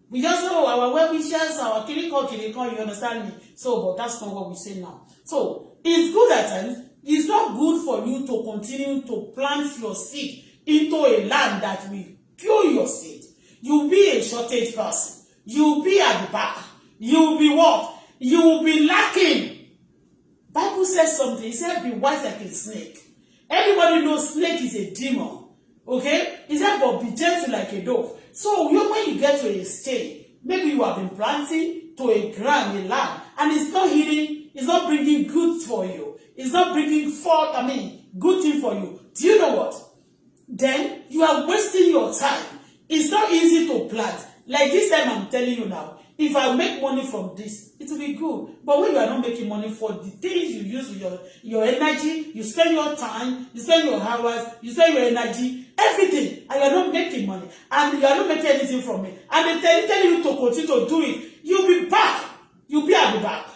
We just know our well-wishers, our kiriko, you understand me? So, but that's not what we say now. So, it's good at times. It's not good for you to continue to plant your seed into a land that will kill your seed. You'll be a shortage person. You'll be at the back. You'll be what? You'll be lacking. Bible says something. It said, be wise like a snake. Everybody knows snake is a demon. Okay? It said, but be gentle like a dove. So when you get to a stage, maybe you have been planting to a ground, a land, and it's not hitting, it's not bringing good for you. It's not bringing forth, good thing for you. Do you know what? Then you are wasting your time. It's not easy to plant. Like this time I'm telling you now, if I make money from this, it will be good. But when you are not making money for the things you use with your energy, you spend your time, you spend your hours, you spend your energy, everything, and you are not making money, and you are not making anything from it, and they tell you to continue to do it, you'll be back. You'll be at the back.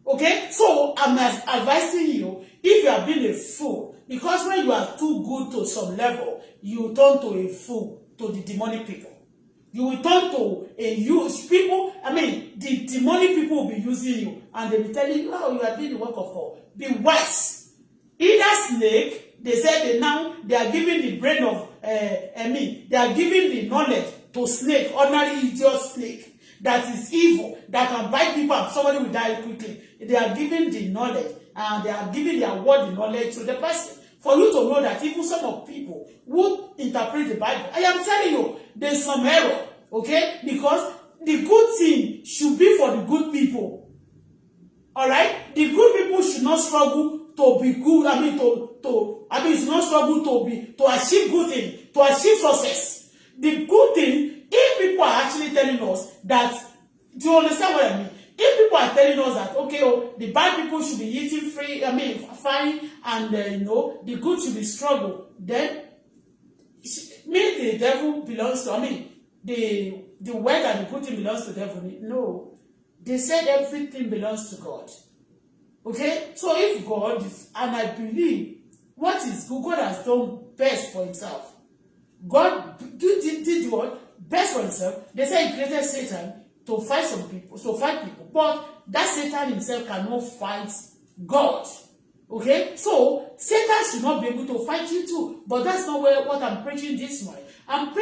Okay? So I'm advising you, if you have been a fool, because when you are too good to some level, you turn to a fool to the demonic people. You will turn to a use people. The demonic people will be using you, and they will be telling you, oh, you are doing the work of God. Be wise. Either snake, they said they are giving the brain of, they are giving the knowledge to snake, ordinary idiot snake, that is evil, that can bite people and somebody will die quickly. They are giving the knowledge, and they are giving their word, the knowledge to the person. For you to know that even some of people who interpret the Bible, I am telling you, there's some error, okay? Because the good thing should be for the good people. Alright? The good people should not struggle to be good, should not struggle to achieve good thing, to achieve success. The good thing, if people are actually telling us that, do you understand what I mean? If people are telling us that, okay, the bad people should be eating fine, and the good should be struggle, then the devil belongs to, the word and the good thing belongs to the devil. No. They said everything belongs to God. Okay? So if God is, and I believe what is good, God has done best for himself. God did what? Best for himself. They say he created Satan to fight some people, but that Satan himself cannot fight God. Okay? So Satan should not be able to fight you too. But that's not what I'm preaching this morning. I'm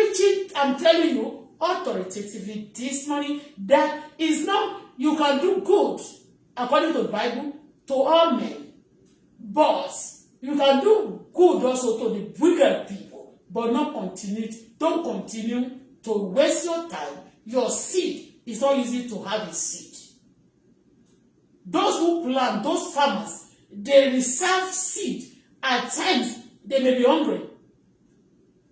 telling you authoritatively this morning that is not, you can do good according to the Bible to all men, but you can do good also to the wicked people, but don't continue to waste your time. Your seed, it's not easy to have a seed. Those who plant, those farmers, they reserve seed. At times, they may be hungry.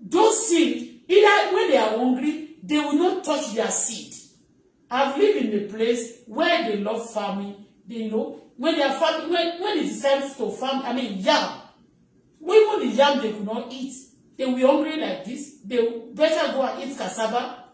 Those seed, either when they are hungry, they will not touch their seed. I've lived in a place where they love farming. They know when they are farming, when it is time to farm, yam. Even the yam they could not eat. They will be hungry like this. They will better go and eat cassava.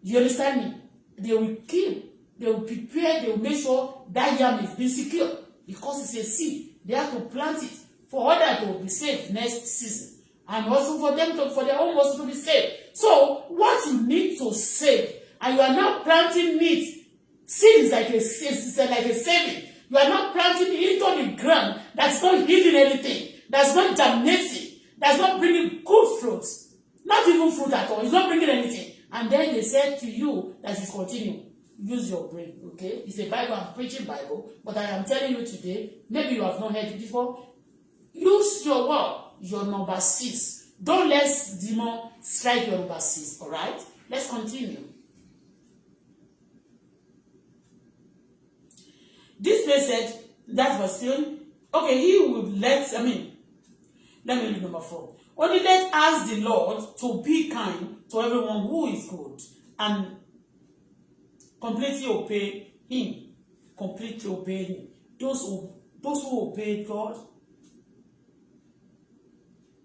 You understand me? They will kill. They will prepare. They will make sure that yam is being secure because it's a seed. They have to plant it for others to be safe next season, and also for them for their own also to be safe. So what you need to save, and you are now planting meat. Seed is like a saving. You are not planting into the ground that's not yielding anything, that's not germinating, that's not bringing good fruits, not even fruit at all. It's not bringing anything. And then they said to you that you continue. Use your brain, okay? It's a Bible, I'm preaching Bible, but I am telling you today, maybe you have not heard it before. Use your word, your number 6. Don't let demon strike your number 6, all right? Let's continue. This place said, that was still, okay, he would let me read number 4. Only let's ask the Lord to be kind to everyone who is good and completely obey him. Completely obey him. Those who obey God.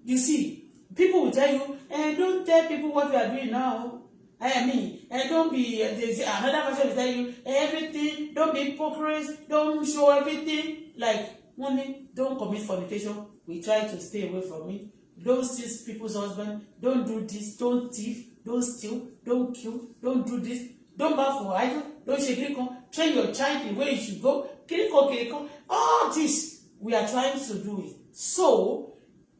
You see, people will tell you, don't tell people what you are doing now. Don't be, another person will tell you, everything, don't be hypocrite, don't show everything. Like, only don't commit fornication. We try to stay away from it. Don't steal people's husband. Don't do this. Don't thief. Don't steal. Don't kill. Don't do this. Don't bow for idol. Don't shake it. Train your child the way you should go. Kiriko. All this, we are trying to do it. So,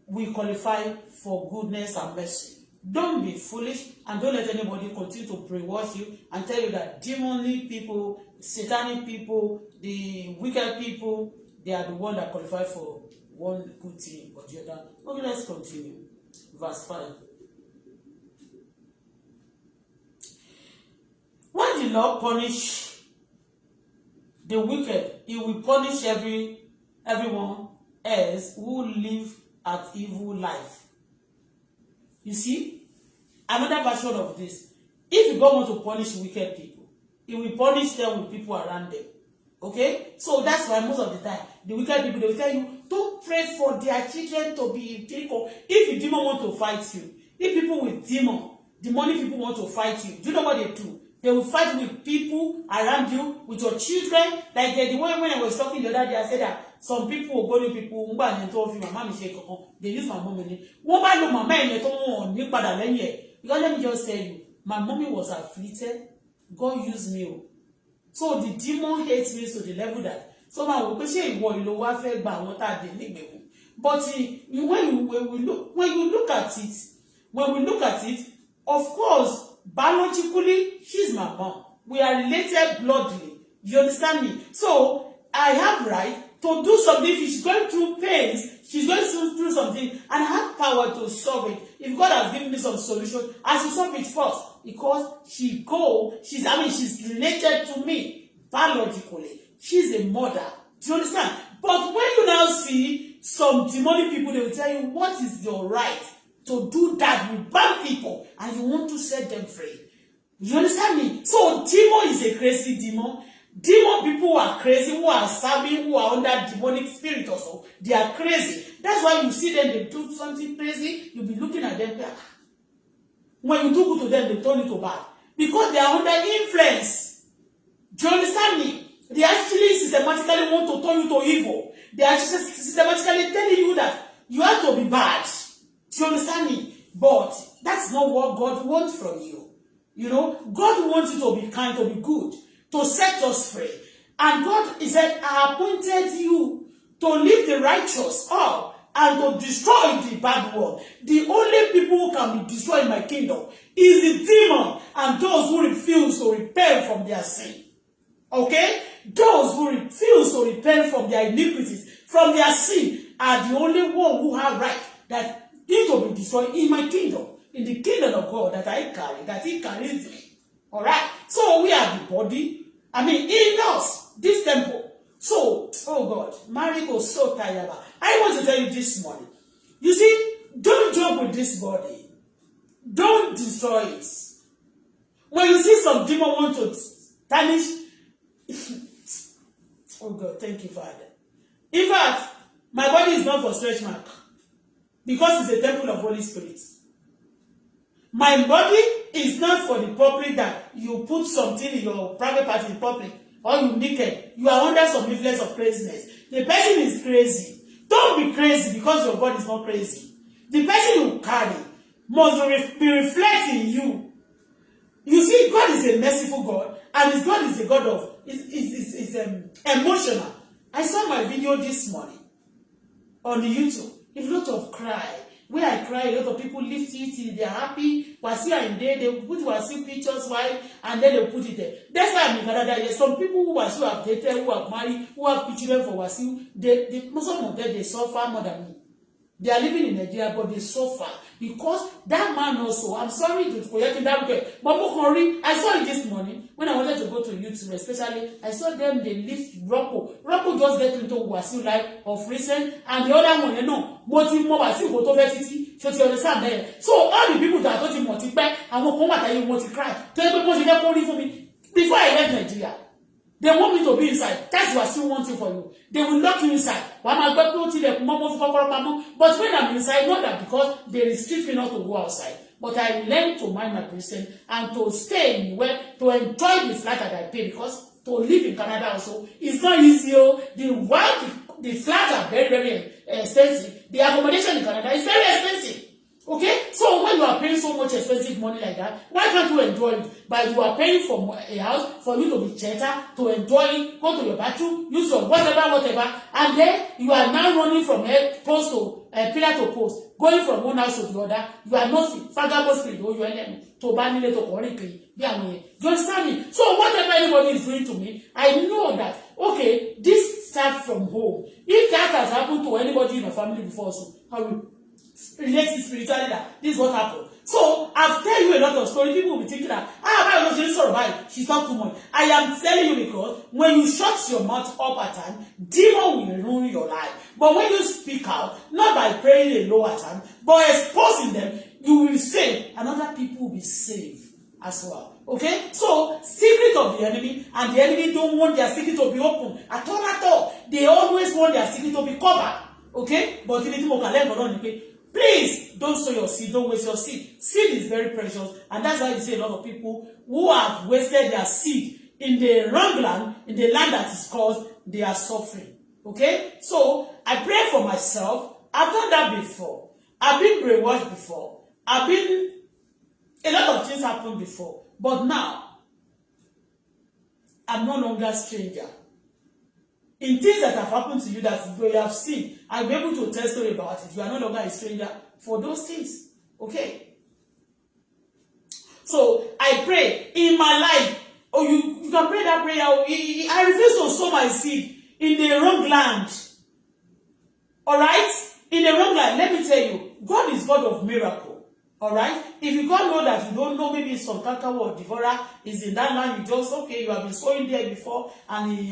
we qualify for goodness and mercy. Don't be foolish and don't let anybody continue to brainwash you and tell you that demonic people, satanic people, the wicked people, they are the one that qualify for one good thing or the other. Okay, let's continue. Verse 5. When the Lord punish the wicked, he will punish everyone else who live an evil life. You see, another version of this. If God wants to punish wicked people, he will punish them with people around them. Okay? So that's why most of the time, the wicked people, they will tell you, don't pray for their children to be people. If a demon want to fight you, if people with demonic people want to fight you, do you know what they do? They will fight with people around you, with your children. Like the way when I was talking the other day, I said that some people, ogoni people, they use my mom. Because let me just tell you, my mommy was afflicted. God used me. So the demon hates me to the level that somehow but when you look at it, of course, biologically, she's my mom. We are related bloodly. You understand me? So I have right to do something. If she's going through pains, she's going through something, and I have power to solve it. If God has given me some solution, I should solve it first. Because she's related to me biologically. She's a mother. Do you understand? But when you now see some demonic people, they will tell you, what is your right to do that with bad people, and you want to set them free? You understand me? So demon is a crazy demon. Demon people who are crazy, who are serving, who are under demonic spirit also, they are crazy. That's why you see them, they do something crazy, you'll be looking at them. When you do good to them, they turn it to bad. Because they are under influence. Do you understand me? They actually systematically want to turn you to evil. They are systematically telling you that you have to be bad. Do you understand me? But that's not what God wants from you. You know, God wants you to be kind, to be good, to set us free. And God said, I appointed you to live the righteous up and to destroy the bad one. The only people who can be destroyed in my kingdom is the demon and those who refuse to repent from their sin. Okay? Those who refuse to repent from their iniquities, from their sin, are the only one who have right that need to be destroyed in my kingdom, in the kingdom of God that I carry, that He carries me. Alright? So we are the body. In us, this temple, So, oh God, Mariko so tired. I want to tell you this morning. You see, don't joke with this body. Don't destroy it. When you see some demon want to tarnish, oh God, thank you, Father. In fact, my body is not for stretch mark because it's a temple of Holy Spirit. My body is not for the public that you put something in your private part in public or you naked. You are under some influence of craziness. The person is crazy. Don't be crazy because your God is not crazy. The person you carry must be reflecting you. You see, God is a merciful God, and His God is a God of is emotional. I saw my video this morning on the YouTube. A lot of cry. When I cry, a lot of people lift it. They are happy. Wasiu and they put Wasiu pictures while and then they put it there. That's why I'm in Canada. There's some people who Wasiu have dated, who have married, who have children for Wasiu. Some of them they suffer more than me. They are living in Nigeria, but they suffer because that man also. I'm sorry to correct that way, but I saw it this morning when I wanted to go to YouTube, especially. I saw them. They lift Rocco. Rocco just get into Wasiu life of recent, and the other one, you know, more Wasiu go to verity. So you understand there. So all the people that got him multiply and won't come out and you multiply. Tell me what you get for me before I left Nigeria. They want me to be inside. That's what still wanting for you. They will lock you inside. But when I'm inside, not that because they restrict me not to go outside, but I learn to mind my business and to stay in where to enjoy the flat that I pay, because to live in Canada also is not easy. The flats are very, very expensive. The accommodation in Canada is very expensive. Okay, so when you are paying so much expensive money like that, why can't you enjoy it? But you are paying for a house for you to be shelter, to enjoy it, go to your bathroom, use your whatever, and then you are now running from post to pillar to post, going from one house to the other. You are not vagabond spirit, or you are to banile to correctly. You understand me? So whatever anybody is doing to me, I know that okay, this starts from home. If that has happened to anybody in your family before, so how will related spiritually that this is what happened. So I've tell you a lot of stories. People will be thinking that why was she sorry? Why she's not too much? I am telling you because when you shut your mouth up at time, demon will ruin your life. But when you speak out, not by praying a low at time, but exposing them, you will save, and other people will be saved as well. Okay, so secret of the enemy, and the enemy don't want their secret to be open at all. They always want their secret to be covered. Okay, but please don't sow your seed, don't waste your seed. Seed is very precious, and that's why you see a lot of people who have wasted their seed in the wrong land, in the land that is caused, they are suffering. Okay, so I pray for myself. I've done that before. I've been brainwashed before. A lot of things happened before, but now I'm no longer a stranger. In things that have happened to you that you have seen, I'll be able to tell story about it. You are no longer a stranger for those things. Okay? So I pray in my life. Oh, you can pray that prayer. I refuse to sow my seed in the wrong land. Alright? In the wrong land. Let me tell you, God is God of miracle. Alright? If you can't know that, you don't know, maybe some canker or devourer is in that land, you just, okay, you have been sowing there before, and he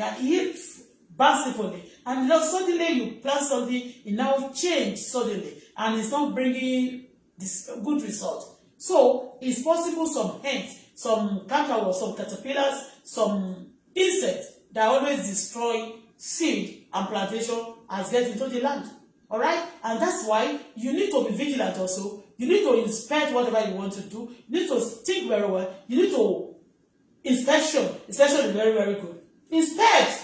bountifully, and then suddenly you plant something, it now change suddenly, and it's not bringing this good result. So it's possible some ants, some canker, some caterpillars, some insects that always destroy seed and plantation as get into the land. All right, and that's why you need to be vigilant. Also, you need to inspect whatever you want to do. You need to think very well. You need to inspection. Inspection is very, very good. Inspect.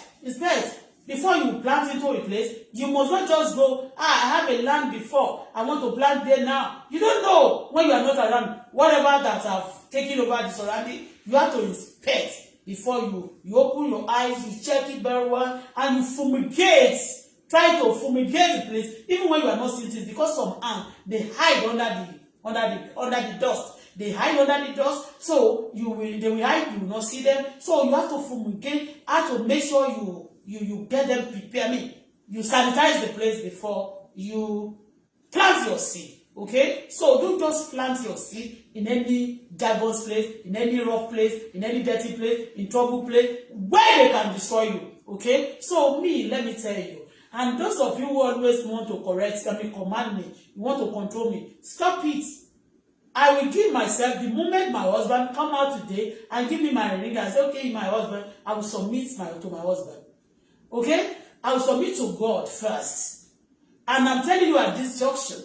Before you plant into a place, you must not just go, I have a land before, I want to plant there now. You don't know when you are not around. Whatever that have taken over the surrounding, you have to inspect before you open your eyes, you check it very well, and you fumigate. Try to fumigate the place, even when you are not seeing things, because some ants, they hide under the dust. They hide under the dust, so they will hide, you will not see them. So you have to fumigate, have to make sure you get them prepared. You sanitize the place before you plant your seed. Okay, so don't just plant your seed in any diverse place, in any rough place, in any dirty place, in trouble place, where they can destroy you. Okay? So me, let me tell you. And those of you who always want to command me, you want to control me, stop it. I will give myself, the moment my husband come out today and give me my ring and say, okay, my husband, I will submit to my husband. Okay? I will submit to God first. And I'm telling you at this junction,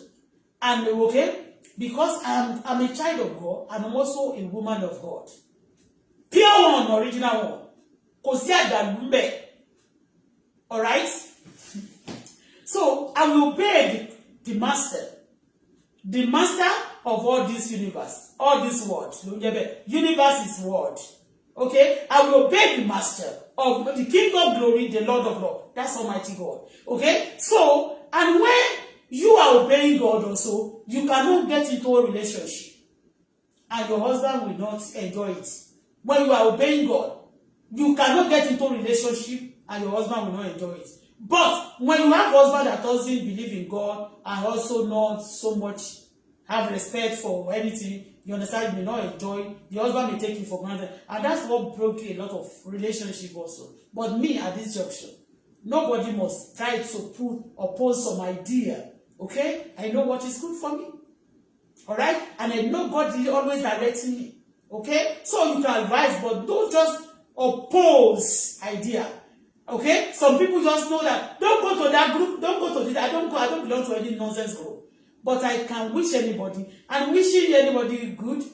and okay, because I'm a child of God, and I'm also a woman of God. Pure one, original one. Kò sí àdàlú. All right? So I will obey the master of all this universe, all this world. Universe is world. Okay? I will obey the master of the King of glory, the Lord of Lords. That's Almighty God. Okay? So, and when you are obeying God also, you cannot get into a relationship. And your husband will not enjoy it. When you are obeying God, you cannot get into a relationship and your husband will not enjoy it. But when you have a husband that doesn't believe in God and also not so much have respect for anything, you understand, you may not enjoy, the husband may take you for granted. And that's what broke a lot of relationship also. But me, at this junction, nobody must try to oppose some idea. Okay? I know what is good for me. Alright? And I know God is always directing me. Okay? So you can advise, but don't just oppose idea. Okay? Some people just know that don't go to that group, don't go to this. I don't belong to any nonsense group. But I can wish anybody, and wishing anybody good,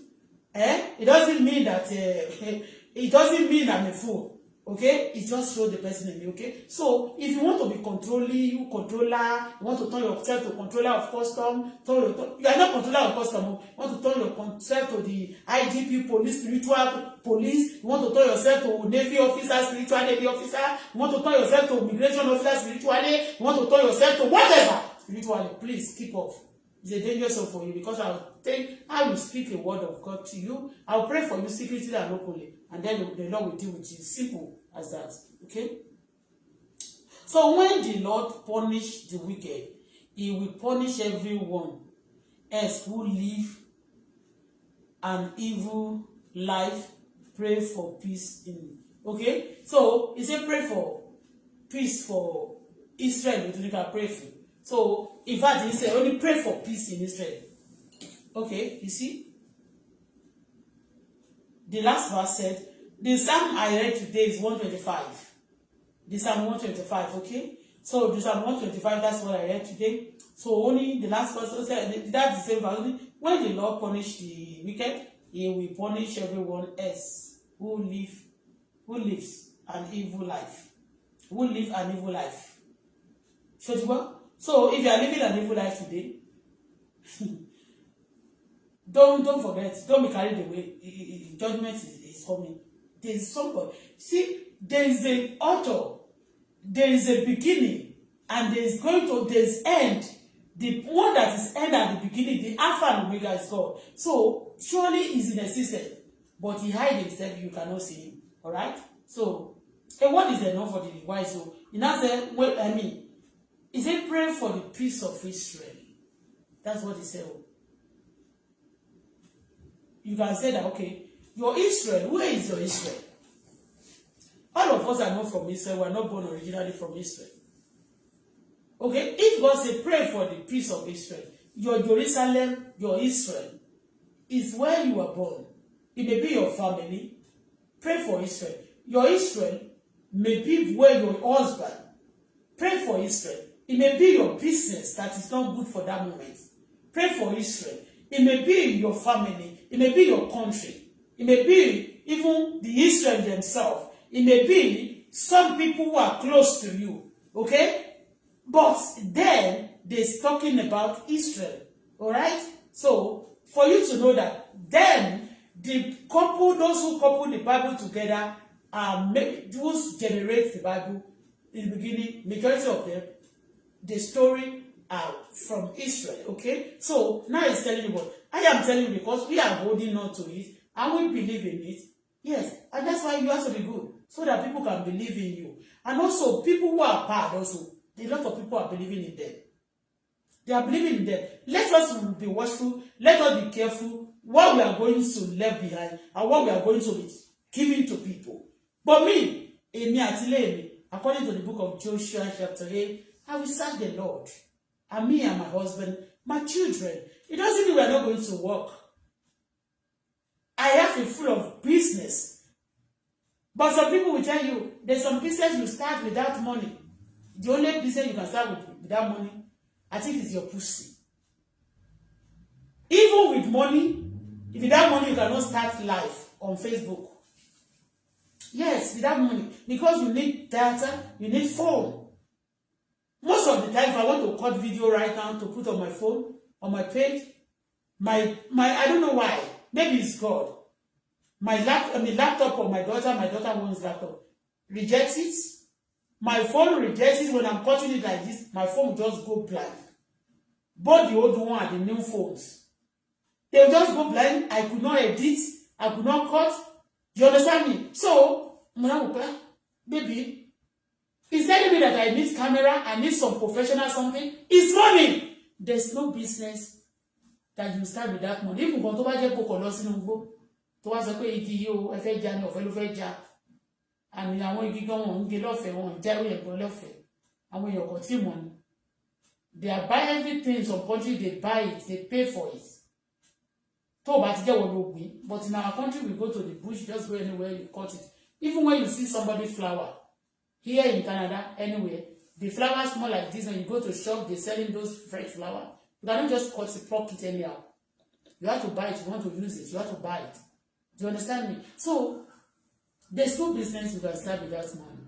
it doesn't mean that it doesn't mean I'm a fool. Okay? It just shows the person in me. Okay? So if you want to be controller, you want to turn yourself to controller of custom, you are not controller of custom. You want to turn yourself to the IGP police, spiritual police. You want to turn yourself to Navy officer, spiritual Navy officer. You want to turn yourself to immigration officer, spiritually. You want to turn yourself to whatever, spiritually. Please keep off. It's a dangerous one for you, because I will speak a word of God to you. I will pray for you secretly and openly, and then the Lord will deal with you. Simple as that. Okay? So when the Lord punish the wicked, he will punish everyone else who live an evil life. Pray for peace in. Okay? So he said pray for peace for Israel. You can pray for. So, in fact, he said only pray for peace in Israel. Okay, you see? The last verse said, the Psalm I read today is 125. The Psalm 125, okay? So, the Psalm 125, that's what I read today. So, only the last verse said, that's the same verse. When the Lord punish the wicked, he will punish everyone else who lives an evil life. Who live an evil life. So if you are living an evil life today, don't forget, don't be carried away. Judgment is coming. There is somebody. See, there is an author, there is a beginning, and there is end. The one that is end at the beginning, the Alpha and Omega is God. So surely is in existence, but he hides himself, you cannot see him. Alright? So a word is enough for the wise. So he now said, he said, pray for the peace of Israel. That's what he said. You can say that, okay, your Israel, where is your Israel? All of us are not from Israel. We are not born originally from Israel. Okay, if God said, pray for the peace of Israel, your Jerusalem, your Israel, is where you were born. It may be your family. Pray for Israel. Your Israel may be where your husband. Pray for Israel. It may be your business that is not good for that moment. Pray for Israel. It may be your family. It may be your country. It may be even the Israel themselves. It may be some people who are close to you. Okay? But then they're talking about Israel. Alright? So, for you to know that, then the couple, those who couple the Bible together, those generate the Bible in the beginning, majority of them, the story are from Israel, okay? So, now it's telling you what, I am telling you because we are holding on to it, and we believe in it, yes, and that's why you have to be good, so that people can believe in you. And also, people who are bad also, a lot of people are believing in them. They are believing in them. Let us be watchful, let us be careful what we are going to leave behind, and what we are going to be giving to people. But me, according to the book of Joshua chapter 8, I will serve the Lord. And me and my husband, my children. It doesn't mean we are not going to work. I have a full of business. But some people will tell you, there's some business you start without money. The only business you can start without money, I think, is your pussy. Even with money, if without money, you cannot start live on Facebook. Yes, without money. Because you need data, you need phone. Most of the time, if I want to cut video right now to put on my phone, on my page, my I don't know why. Maybe it's God. My laptop or my daughter wants laptop. Rejects it. My phone rejects it when I'm cutting it like this. My phone will just go blind. Both the old one and the new phones. They will just go blind. I could not edit. I could not cut. You understand me? So, baby, he's telling me that I need camera, I need some professional something. It's money. There's no business that you start with that money. Even when you buy a loss in Ugbo, to was a way you a fair jan or fellow jar, and I want you go on, get off and one, Jerry and go off it. And when you got him money, they are buying everything. Some country they buy it, they pay for it. But in our country, we go to the bush, just go anywhere, you cut it. Even when you see somebody flower, here in Canada, anywhere, the flower is more like this. When you go to shop, they're selling those fresh flower. You cannot just cut it, pluck it anyhow. You have to buy it. You want to use it, you have to buy it. Do you understand me? So, there's no business you can start without money.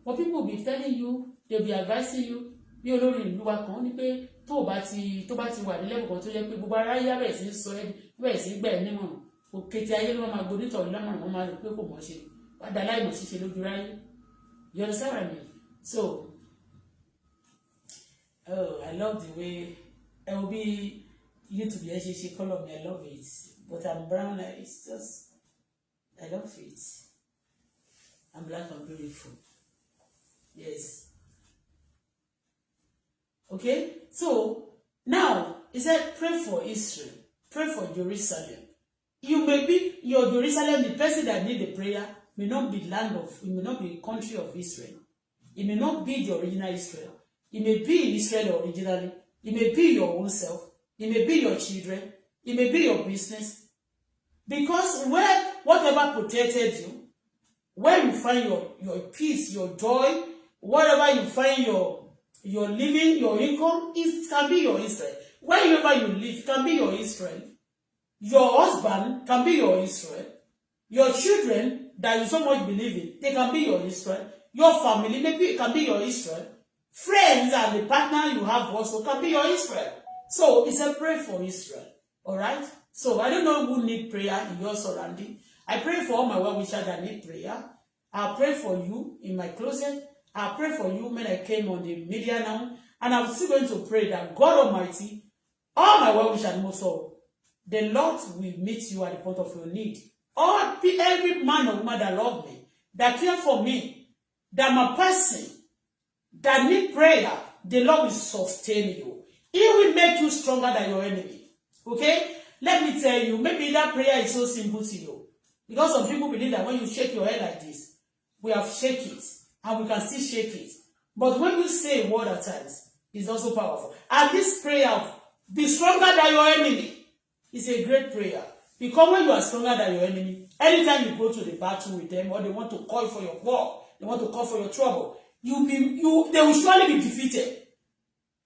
But people will be telling you, they'll be advising you, bí olórin ìlú wa kan ní pé tó bá ti wà ní level kan tó jẹ́ pé gbogbo ara yá bẹ̀rẹ̀ sí sọ ẹ́ bẹ̀rẹ̀ sí gbà ẹ́ nímọ̀ràn òkété ayé ló máa gbónítọ̀ lọ́mọ̀ràn wọn máa rò pé kò mọ̀ ṣe wá dá láìmọ̀ ṣíṣe lójú ráyé. You understand what I mean? So, I love the way I will be you to be she color me. I love it, but I'm brown. It's just I love it. I'm black and beautiful. Yes. Okay, so now he said, pray for Israel, pray for Jerusalem. You may be your Jerusalem, the person that need the prayer may not be it may not be country of Israel. It may not be the original Israel. It may be in Israel originally. It may be your own self. It may be your children. It may be your business. Because whatever protected you, where you find your peace, your joy, whatever you find your living, your income, it can be your Israel. Wherever you live, can be your Israel. Your husband can be your Israel. Your children that you so much believe in, they can be your Israel. Your family maybe can be your Israel. Friends and the partner you have also can be your Israel. So it's a prayer for Israel. Alright? So I don't know who need prayer in your surrounding. I pray for all my well-wishers that need prayer. I'll pray for you in my closet. I pray for you when I came on the media now, and I'm still going to pray that God Almighty, all my well-wishers most of, the Lord will meet you at the point of your need. Every man or woman that love me, that care for me, that I'm a person that need prayer, the Lord will sustain you. He will make you stronger than your enemy. Okay? Let me tell you, maybe that prayer is so simple to you. Because some people believe that when you shake your head like this, we have shake it. And we can still shake it. But when you say a word at times, it's also powerful. And this prayer, be stronger than your enemy, is a great prayer. Because when you are stronger than your enemy, anytime you go to the battle with them, or they want to call for your war, they want to call for your trouble, they will surely be defeated.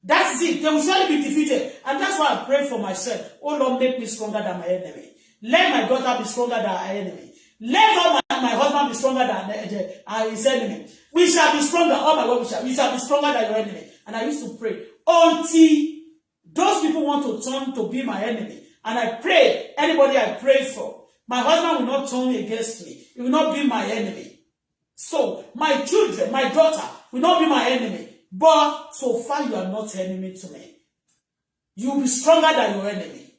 That's it. They will surely be defeated. And that's why I pray for myself. Oh Lord, make me stronger than my enemy. Let my daughter be stronger than her enemy. Let all my husband be stronger than his enemy. We shall be stronger. All my work, we shall be stronger than your enemy. And I used to pray until those people want to turn to be my enemy. And I pray, anybody I pray for, my husband will not turn against me. He will not be my enemy. So, my children, my daughter will not be my enemy. But so far you are not enemy to me. You will be stronger than your enemy.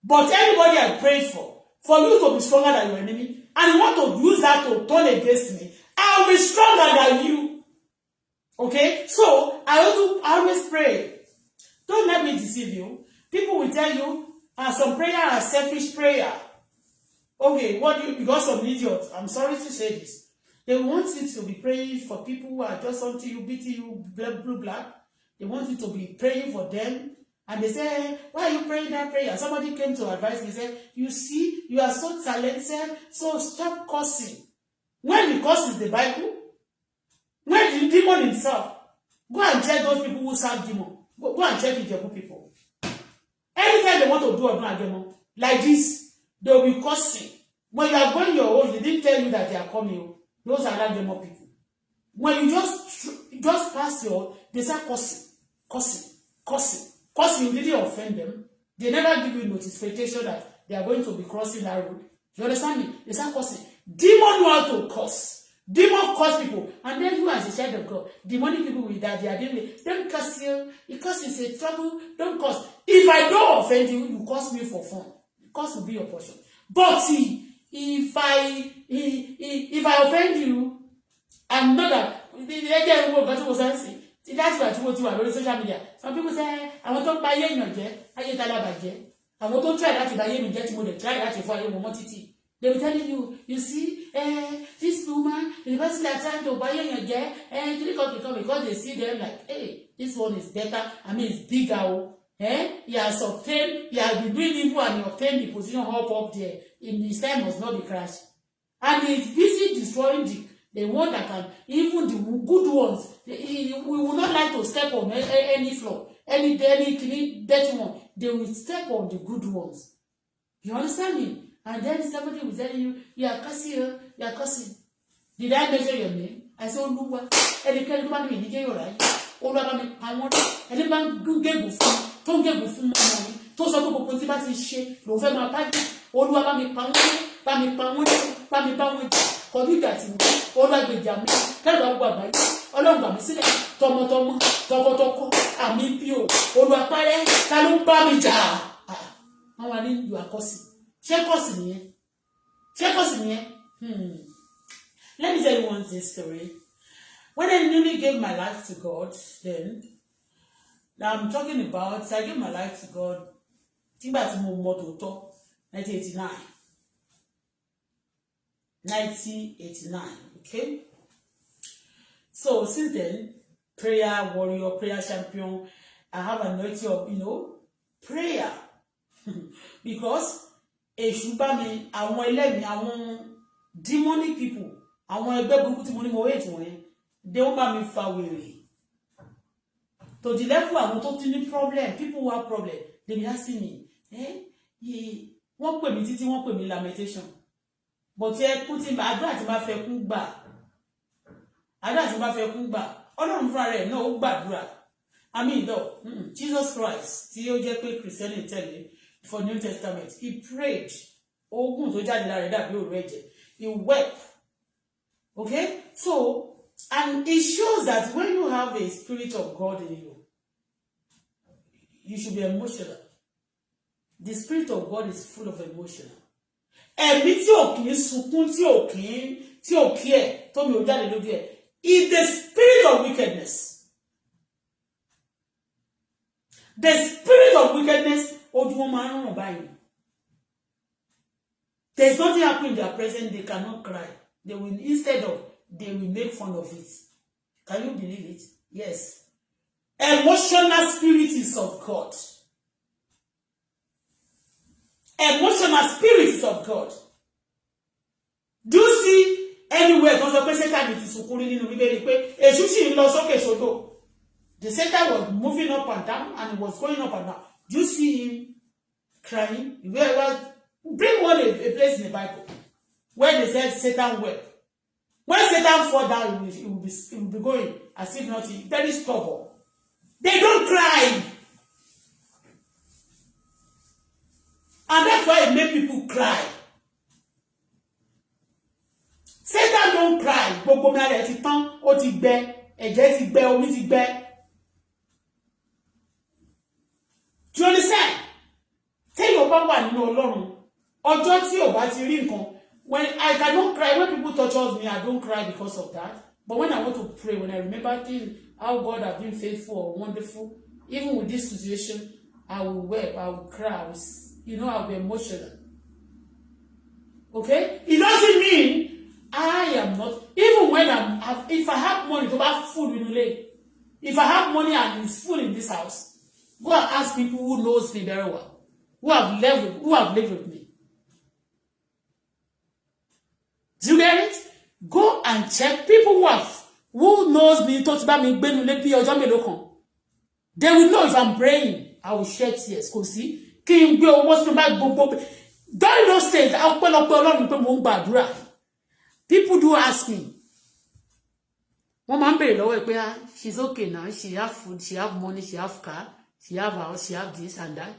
But anybody I pray for you to be stronger than your enemy, and you want to use that to turn against me, I will be stronger than you. Okay? So, I always pray. Don't let me deceive you. People will tell you, some prayer are selfish prayer. Okay, because of idiots, I'm sorry to say this. They want you to be praying for people who are just until you, beating you, blue black. They want you to be praying for them. And they say, why are you praying that prayer? Somebody came to advise me, said, you see, you are so talented, so stop cursing. When the curse is the Bible, when the demon himself, go and check those people who serve demon. Go and check the Jebu people. Anytime they want to do a demon, like this, they will be cursing. When you are going your own, they didn't tell you that they are coming. Those are not demon people. When you just pass your, they start cursing. You didn't offend them. They never give you notification that they are going to be crossing that road. You understand me? They start cursing. Demon know how to curse. Demon curse people. And then you as a child of God, demonic people with that, they are dealing with, don't curse you. Because it's a trouble. Don't curse. If I don't offend you, you curse me for fun. Curse will be your portion. But see, if I offend you, and know that that's what you are on social media. Some people say, I want to buy you, I want to try that to buy you, try that for you. They will telling you, you see, this woman, the person that trying to buy you, because they see them like, hey, this one is better, I mean, it's bigger. He has obtained, he has been doing evil and he obtained the position up there. In his time must not be crashed. And he's busy destroying the one that can, even the good ones. We will not like to step on any floor, any dirty one. They will step on the good ones. You understand me? And then somebody will tell you, you are cursing, you are cursing. Did I measure your name? I said, oh, no, and you can't find me, you're right. All about me, I want, and if I'm good, don't get with money. To some people, put it shit, no, my party, all about me, pound, kọjú ìgbà tí ó lágbèjà mi kẹrù àwọn àgbà yìí ọlọ́run gbà mí sílẹ̀ tọmọtọmọ tọkọtọkọ àmì pí o olùapárẹ́ ta ló ń bá mi jà àwọn àní ìlú àkọsí ṣé kọ́sì nìyẹn Let me tell you one thing story. When I newly gave my life to God, then I'm talking about I gave my life to God nígbà tí mo mọ tòótọ́ 1989, okay? So since then, prayer warrior, prayer champion, I have a note of, prayer. Because èṣù bá mi, àwọn ẹlẹ́mìí, àwọn demonic people, àwọn ẹgbẹ́ burúkú tí mo ní mo hate wọ́n, they wọ́n bá mi fa wèrè. To the level àwọn tó ti ní problem, people who have problem, they be asking me, wọ́n pè mí títí wọ́n pè mí lamentation. But ẹkún tí àdúrà tí bá fẹ́ kún gbà. Ọlọ́run fúnra rẹ̀ náà ó gbàdúrà. I mean, though, Jesus Christ, tí ó jẹ́ pé Christian tẹ̀lé for New Testament, he prayed. Ogun tó jáde lára rẹ̀ dàbí òru ẹ̀jẹ̀. He wept. Okay? So, and it shows that when you have a spirit of God in you, you should be emotional. The spirit of God is full of emotion. Ẹ̀mí tí ò kì í sunkún tí ò kí ẹ̀ tó mi ò jáde lójú ẹ̀ is the spirit of wickedness. The spirit of wickedness ojú wọn máa ń ràn báyìí. There is nothing happening in their presence, they cannot cry. They will make fun of it. Can you believe it? Yes. Emotional spirit is of God. Emotional spirit is of God. Do you see anywhere because the Satan is sukurin nínú Bíbélì pé èṣù sì ń lọ sókè sódò. The Satan was moving up and down and it was going up and down. Do you see him crying? Bring one a place in the Bible where they said Satan wept. When Satan fall down, it will be going as if nothing. Very stubborn. They don't cry. And that's why it make people cry. Satan don't cry. Gbogbo mi ara ti tán, ó ti gbẹ, ẹ̀jẹ̀ ti gbẹ, omi ti gbẹ. Do you understand? Tell your papa nínú Ọlọ́run. Ọjọ́ tí ò bá ti rí nǹkan. When I cannot cry, when people touch me, I don't cry because of that. But when I want to pray, when I remember things, how God has been faithful or wonderful, even with this situation, I will weep, I will cry, I'll be emotional. Okay? It doesn't mean I am not. Even when if I have money to buy food in the if I have money and it's food in this house, go and ask people who knows me very well, who have lived with me. Do you get it? Go and check people who knows me, talks about me, they will know if I'm praying. I will shed tears. Kò sí kí n gbé owó sí bá gbogbo. During those days, people do ask me. One man bèrè lọ́wọ́ pé she's okay now. She have food, she have money, she have car, she have house, she have this and that,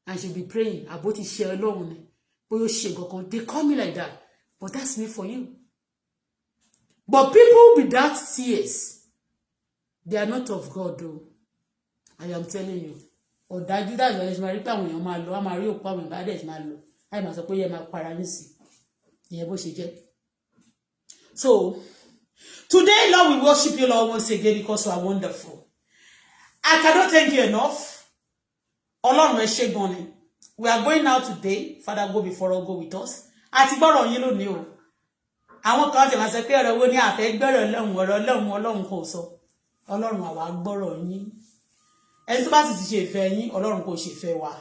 and she'll be praying about it. Share alone. They call me like that, but that's me for you. But people without tears, they are not of God, though. I am telling you. Or that you that is my reply when you my law, my real power, my dad is my law. I must pay my paranisi. So today, Lord, we worship you, Lord, once again because you are wonderful. I cannot thank you enough. We are going out today. Father, go before us, go with us. Àti yín lónìí o. Àwọn kan ti máa sọ pé ọ̀rọ̀ wo ni a fẹ́ gbọ́rọ̀ Ọlọ́run kò sọ. Ọlọ́run àwa gbọ́rọ̀ yín. Ẹni tó bá sì ti ṣe ìfẹ́ yín, Ọlọ́run kò ṣe ìfẹ́ wa.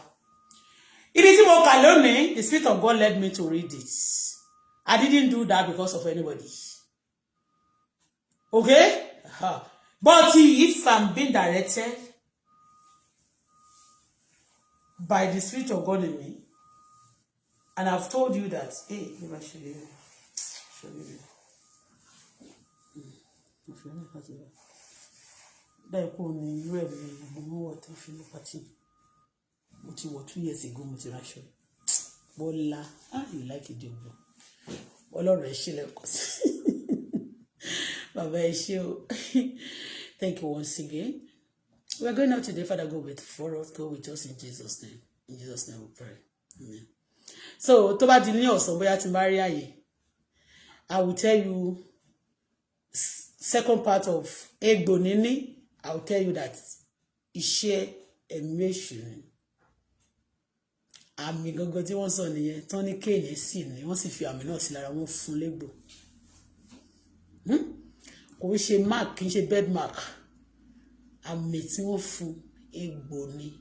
Ibi tí mo kà lónìí, the Spirit of God led me to read it. I didn't do that because of anybody. Okay? But if I'm being directed by the Spirit of God in me, and I've told you that, hey, let me show you. That only you know what I feel party. What you were 2 years ago, multinational. Bola, you like it, Jobo. Olorun shile kosi. Baba show. Thank you once again. We are going out today. Father, go with us in Jesus' name. In Jesus' name we pray. Amen. So, tó bá di ní ọ̀sán bóyá tí n bá rí àyè, I will tell you second part of Egbo Nini. I will tell you that iṣẹ́ ẹ̀mí èṣù. Àmì gangan tí wọ́n sọ nìyẹn, tán ní kéènì sí ni wọ́n sì fi àmì náà sí lára wọn fún légbò. Kò ń ṣe mark, kì í ṣe bed mark. Àmì tí wọ́n fún Egbo ni.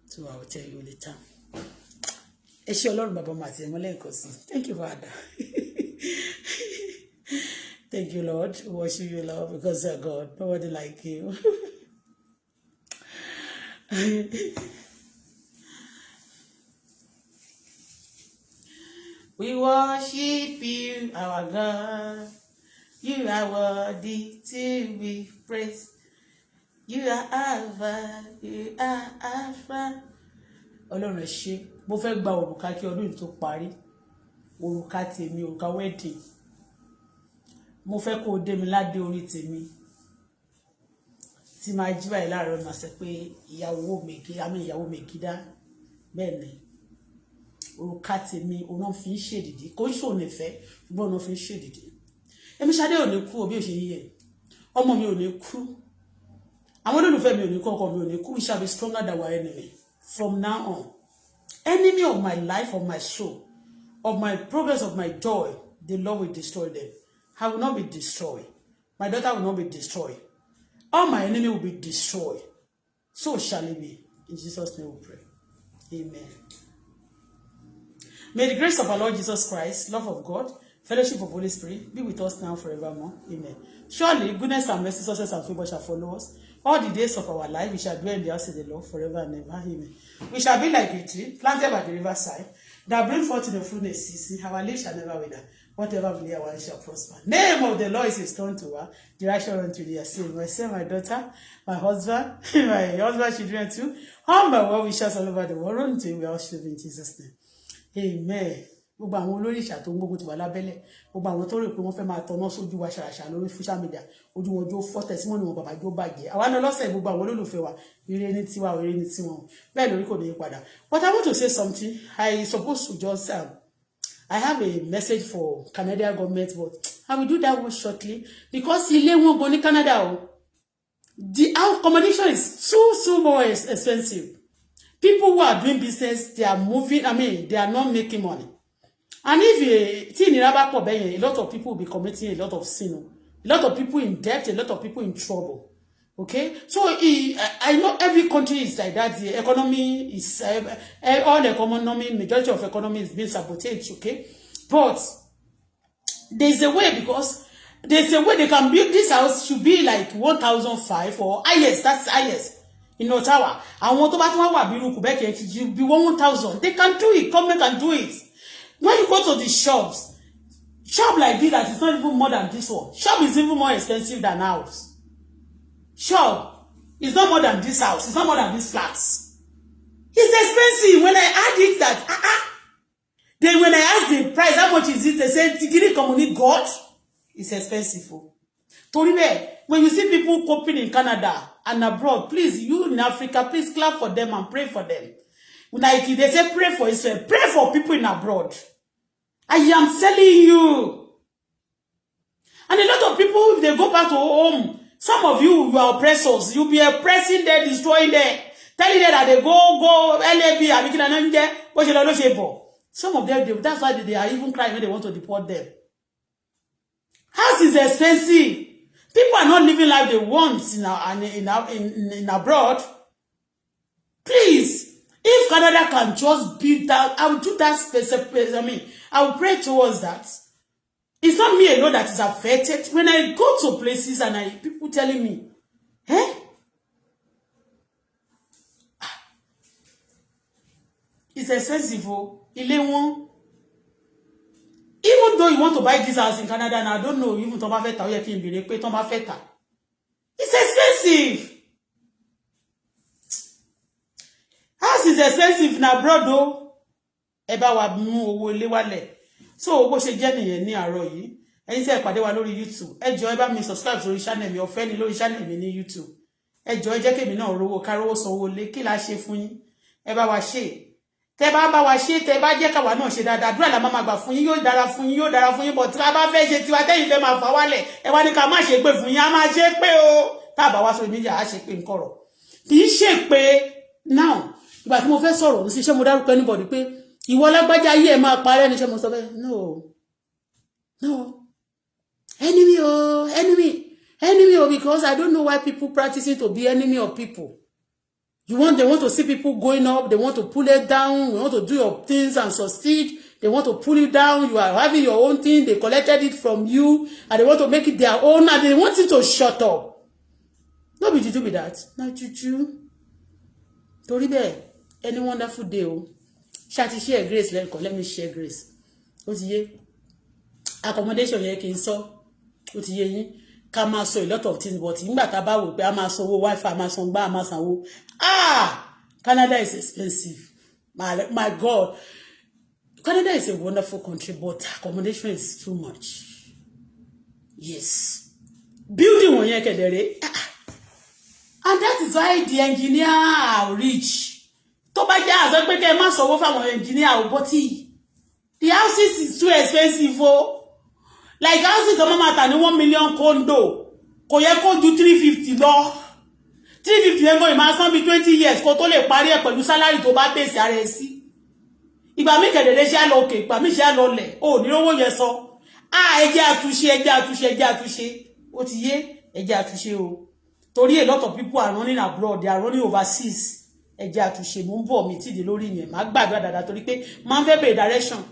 So I will tell you later. Ẹ ṣé Ọlọ́run bàbá mà ti ẹ mọ́lẹ̀ nǹkan sí. Thank you, Father. Thank you, Lord. We worship you, Lord, because you're God. Nobody like you. We worship you, our God. You are worthy to be praised. You are Alpha. You are Alpha. Ọlọ́run ẹ ṣé. Mo fẹ́ gba òrùka kí ọdún tó parí. Òrùka tèmi, òrùka wedding. Mo fẹ́ kó dé mi ládé orí tèmi. Tí máa jí báyìí láàárọ̀ máa sọ pé ìyàwó mi gídá. Bẹ́ẹ̀ ni. Òrùka tèmi, òun fi ń ṣèdìdì. Kò ń ṣe òun ìfẹ́, ṣùgbọ́n òun fi ń ṣèdìdì. Èmi Ṣadé ò ní kú o bí ó ṣe yíyẹ. Ọmọ mi ò ní kú. Àwọn olólùfẹ́ mi ò ní kú, ọkọ mi ò ní kú. We shall be stronger than our enemy. From now on. Enemy of my life, of my soul, of my progress, of my joy, the Lord will destroy them. I will not be destroyed. My daughter will not be destroyed. All my enemy will be destroyed. So shall it be. In Jesus' name we pray. Amen. May the grace of our Lord Jesus Christ, love of God, fellowship of Holy Spirit be with us now forevermore. Amen. Surely goodness and mercy, success and favor shall follow us all the days of our life. We shall dwell in the house of the Lord forever and ever. Amen. We shall be like a tree planted by the riverside that bring forth in the fruitless season. Our leaves shall never wither. Whatever we lay our hands shall prosper. Name of the Lord is a stone to her. The righteous run to their sin. My son, my daughter, my husband, my husband, children too. All my well wishes all over the world. Run to you. We all should in Jesus' name. Amen. Gbogbo àwọn olóríṣà tó ń gbógun ti wà lábẹ́lẹ̀, gbogbo àwọn tó rò pé wọ́n fẹ́ máa tọ́nà sójú wa ṣàṣà lórí social media, ojú wọn jó fọ́ testimony wọn bàbá jó bàjẹ́. Àwa náà lọ́sẹ̀ gbogbo àwọn olólùfẹ́ wa, ire ní tiwa, ire ní tiwọn. Bẹ́ẹ̀ lórí kò ní í padà. But I want to say something. I supposed to just I have a message for Canadian government, but I will do that one shortly because ilé wọn go ní Canada o. The accommodation is so more expensive. People who are doing business, they are moving. They are not making money. And if tí ìnira bá pọ̀ bẹ́yẹn, a lot of people will be committing a lot of sin. A lot of people in debt, a lot of people in trouble. Okay, so I know every country is like that. The economy is all the economy, majority of economy is being sabotaged. Okay, but there's a way, because there's a way they can build this house should be like 1,005 or highest. That's highest in Ottawa. And what about Quebec? You be 1,000. They can do it. Government can do it. When you go to the shops, shop like this that is not even more than this one. Shop is even more expensive than house. Shop is not more than this house. It's not more than these flats. It's expensive. When I add it that, then when I ask the price, how much is it? They say, Tigiri Community God, it's expensive. Toribe, when you see people coping in Canada and abroad, please, you in Africa, please clap for them and pray for them. Like they say, pray for Israel. Pray for people in abroad. I am telling you. And a lot of people, if they go back to home, some of you are oppressors. You'll be oppressing them, destroying them, telling them that they go, LAB, some of them, that's why they are even crying when they want to deport them. House is expensive. People are not living like they want in abroad. Please, if Canada can just build that, I will do that specific. I mean, I will pray towards that. It's not me alone that is affected. When I go to places and people telling me, it's expensive. Even though you want to buy this house in Canada, and I don't know, even Tom Feta, it's expensive. House is expensive na abroad though. Eba wa mu owó ilé wálẹ̀. So bó ṣe jẹ́ nìyẹn ní àárọ̀ yìí. Ẹ̀yin tí ẹ pàdé wa lórí YouTube. Ẹ jọ̀ọ́ ẹ bá mi subscribe sórí channel mi, ọ̀fẹ́ ni lórí channel mi ní YouTube. Ẹ jọ̀ọ́ ẹ jẹ́ kémi náà rówó ká rówó sanwó lé, kí la ṣe fún yín. Ẹ bá wa ṣe. Tẹ́ bá wa ṣe, tẹ́ bá jẹ́ káwa náà ṣe dáadáa. Àdúrà la máa gbà fún yín, yóò dára fún yín, yóò dára fún yín, but tí a bá fẹ́ ṣe tiwa tẹ́yin fẹ́ máa fà wálẹ̀. Ẹ wá ní ká má ṣe pé fún yín, a máa ṣe pé o. Tá bá wá sórí media a ṣe pé nkọ̀rọ̀. Kì í ṣe pé now ìgbà tí mo fẹ́ sọ̀rọ̀ sí ṣé mo dárúkọ anybody pé ìwọ lágbájá ayé ẹ máa parẹ́ ní ṣé mo sọ bẹ́ẹ̀. No. Enemy because I don't know why people practicing to be enemy of people. They want to see people going up, they want to pull it down, you want to do your things and succeed, they want to pull it down, you are having your own thing, they collected it from you, and they want to make it their own, and they want you to shut up. No be juju be that. Na juju. Torí bẹ́ẹ̀, any wonderful day o. Ṣá share grace lẹ́ẹ̀kan, let me share grace. Ó ti yé. Accommodation yẹn kì í sọ. Ó ti yé yín. Ká máa sọ a lot of things, but nígbà tá bá wò pé a máa sanwó wifi, a máa san gbá, a máa sanwó. Canada is expensive. My God. Canada is a wonderful country, but accommodation is too much. Yes. Building one yẹn kedere. And that is why the engineer are rich. Tó bá jẹ́ àṣọ pé kẹ́ má sanwó fáwọn engineer, but the houses is too expensive. Like houses the mama ta ní 1 million condo. Kò yẹ kó ju 350 lọ. 350 yẹn go ìmá san bí 20 years kó tó lè parí ẹ̀ pẹ̀lú salary tó bá base ara ẹ̀ sí. Ìgbà mi kedere ṣe lọ òkè, ìgbà mi ṣe lọ lẹ̀. Ó ní owó yẹn sọ. Ẹ jẹ́ àtúnṣe. Ó ti yé, ẹ jẹ́ àtúnṣe o. Torí a lot of people are running abroad, they are running overseas. Ẹ jẹ́ àtúnṣe mo ń bọ̀ mi ti dé lórí yẹn. Má gbàdúrà dáadáa torí pé máa fẹ́ bẹ̀rẹ̀ direction.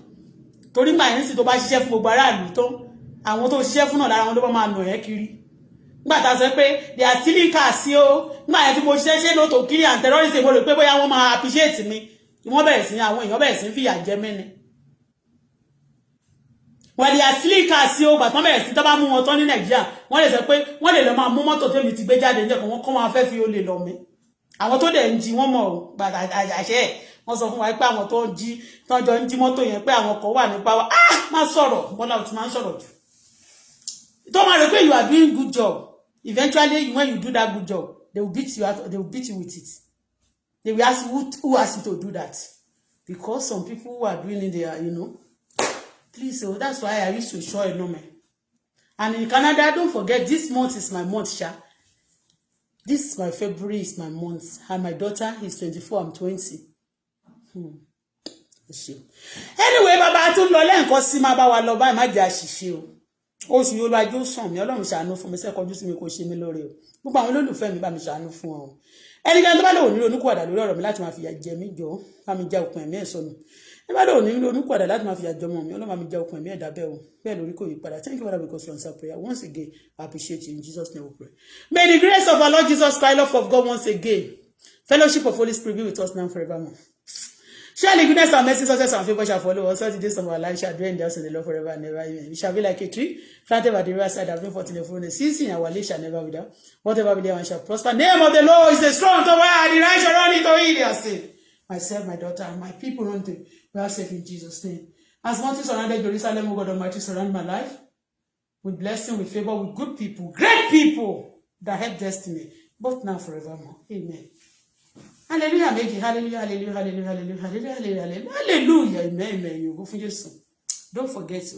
Torí ma yin si tó bá ṣiṣẹ́ fún gbogbo ará ìlú tán, àwọn tó ṣiṣẹ́ fún náà lára wọn ló bá máa nà ẹ́ kiri. Nígbà tá sọ pé they are stealing cars o. Nígbà yẹn tí mo ṣiṣẹ́ no to kill and terrorism, mo rò pé bóyá wọ́n máa appreciate mi. Wọ́n bẹ̀rẹ̀ sí àwọn èèyàn bẹ̀rẹ̀ sí fìyà jẹ mí ni. When they are stealing cars o, but wọ́n bẹ̀rẹ̀ sí tó bá mú wọn tán ní Nàìjíríà, wọ́n lè sọ pé wọ́n lè lọ máa mú mọ́tò tèmi ti gbé jáde nje kan wọ́n kàn máa fẹ́ fi olè lọ mi. Àwọn tó dẹ̀ ń jí wọ́n mọ̀ o, but àṣẹ wọ́n sọ fún wa pé àwọn tó ń jí tán jọ ń jí mọ́tò yẹn pé àwọn kan wà nípa wa. Má sọ̀rọ̀, Bọ́lá ò ti máa ń sọ̀rọ̀ jù. Tó máa rò pé you are doing good job. Eventually, when you do that good job, they will beat you out, they will beat you with it. They will ask who asked you to do that. Because some people who are doing it, they are, Please, so that's why I used to show a number. And in Canada, don't forget, this month is my month, Sha. This is my February, is my month. And my daughter is 24, I'm 20. Anyway, bàbá tún lọ lẹ́ǹkan sí máa bá wa lọ báyìí má jẹ́ àṣìṣe o. Oṣù yóò lọ́jọ́ sàn mí Ọlọ́run ṣàánú fún mi sẹ́kọ̀ọ́jú sí mi kó ṣe mí lóore o. Gbogbo àwọn olólùfẹ́ mi bá mi ṣàánú fún ọ. Ẹnikẹ́ni tó bá lò ní ronúkúwàdà lórí ọ̀rọ̀ mi láti máa fìyà jẹ mí jọ bá mi já okùn ẹ̀mí ẹ̀ sọnù. Ẹ bá lò ní ronúkúwàdà láti máa fìyà jẹ ọmọ mi Ọlọ́run bá mi já okùn ẹ̀mí ẹ̀ dábẹ́ o. Bẹ́ẹ̀ lórí kò yí padà. Thank you Father because you answer prayer. Once again, I appreciate you in Jesus' name we pray. May the grace of our Lord Jesus Christ, love of God once again, fellowship of Holy Spirit be with us now forevermore. Surely goodness and mercy, success and favor shall follow us all the days of our life. Shall dwell in the house of the Lord forever and ever. Amen. We shall be like a tree planted by the riverside that bring forth in the fullness. Season our leaf shall never wither. Whatever we do, one shall prosper. Name of the Lord is a strong tower, and the righteous shall run into it. They are safe. Myself, my daughter, and my people run to. We are safe in Jesus' name. As mountains surrounded Jerusalem, O God Almighty, surround my life with blessing, with favor, with good people, great people that help destiny, both now and forevermore. Amen. Hallelujah, make it. Hallelujah, hallelujah, hallelujah, hallelujah, hallelujah, hallelujah, hallelujah. Amen, amen. You go for Jesus. Don't forget to.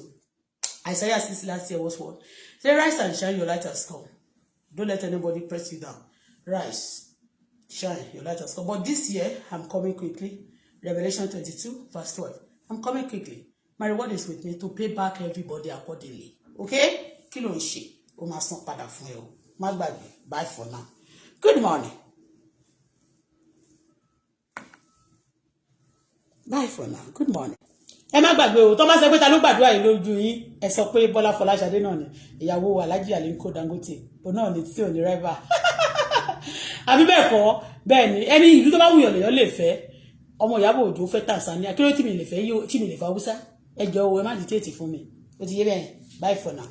Isaiah 6 last year was what? Say, rise and shine, your light has come. Don't let anybody press you down. Rise, shine, your light has come. But this year, I'm coming quickly. Revelation 22, verse 12. I'm coming quickly. My reward is with me to pay back everybody accordingly. Okay? Kí ló ń ṣe? Ó máa san padà fún ẹ o. Má gbàgbé. Bye for now. Good morning. Bye for now. Good morning. Ẹ má gbàgbé o, tó bá sọ pé ta ló gbàdúrà yìí lójú yín, ẹ sọ pé Bọ́lá Fọláṣadé náà ni, ìyàwó Alhaji Aliko Dangote, òun náà ni tí ò ní rẹ́bà. Àbí bẹ́ẹ̀ kọ́, bẹ́ẹ̀ ni, ẹni ìlú tó bá wùyàn lèyàn lè fẹ́, ọmọ Ìyábọ̀ Òjó fẹ́ Tanzania, kí ló tí mi lè fẹ́ Hausa, ẹ jọ̀ọ́ ẹ má dìtẹ́ẹ̀tì fún mi. Ó ti yé bẹ́ẹ̀, bye for now.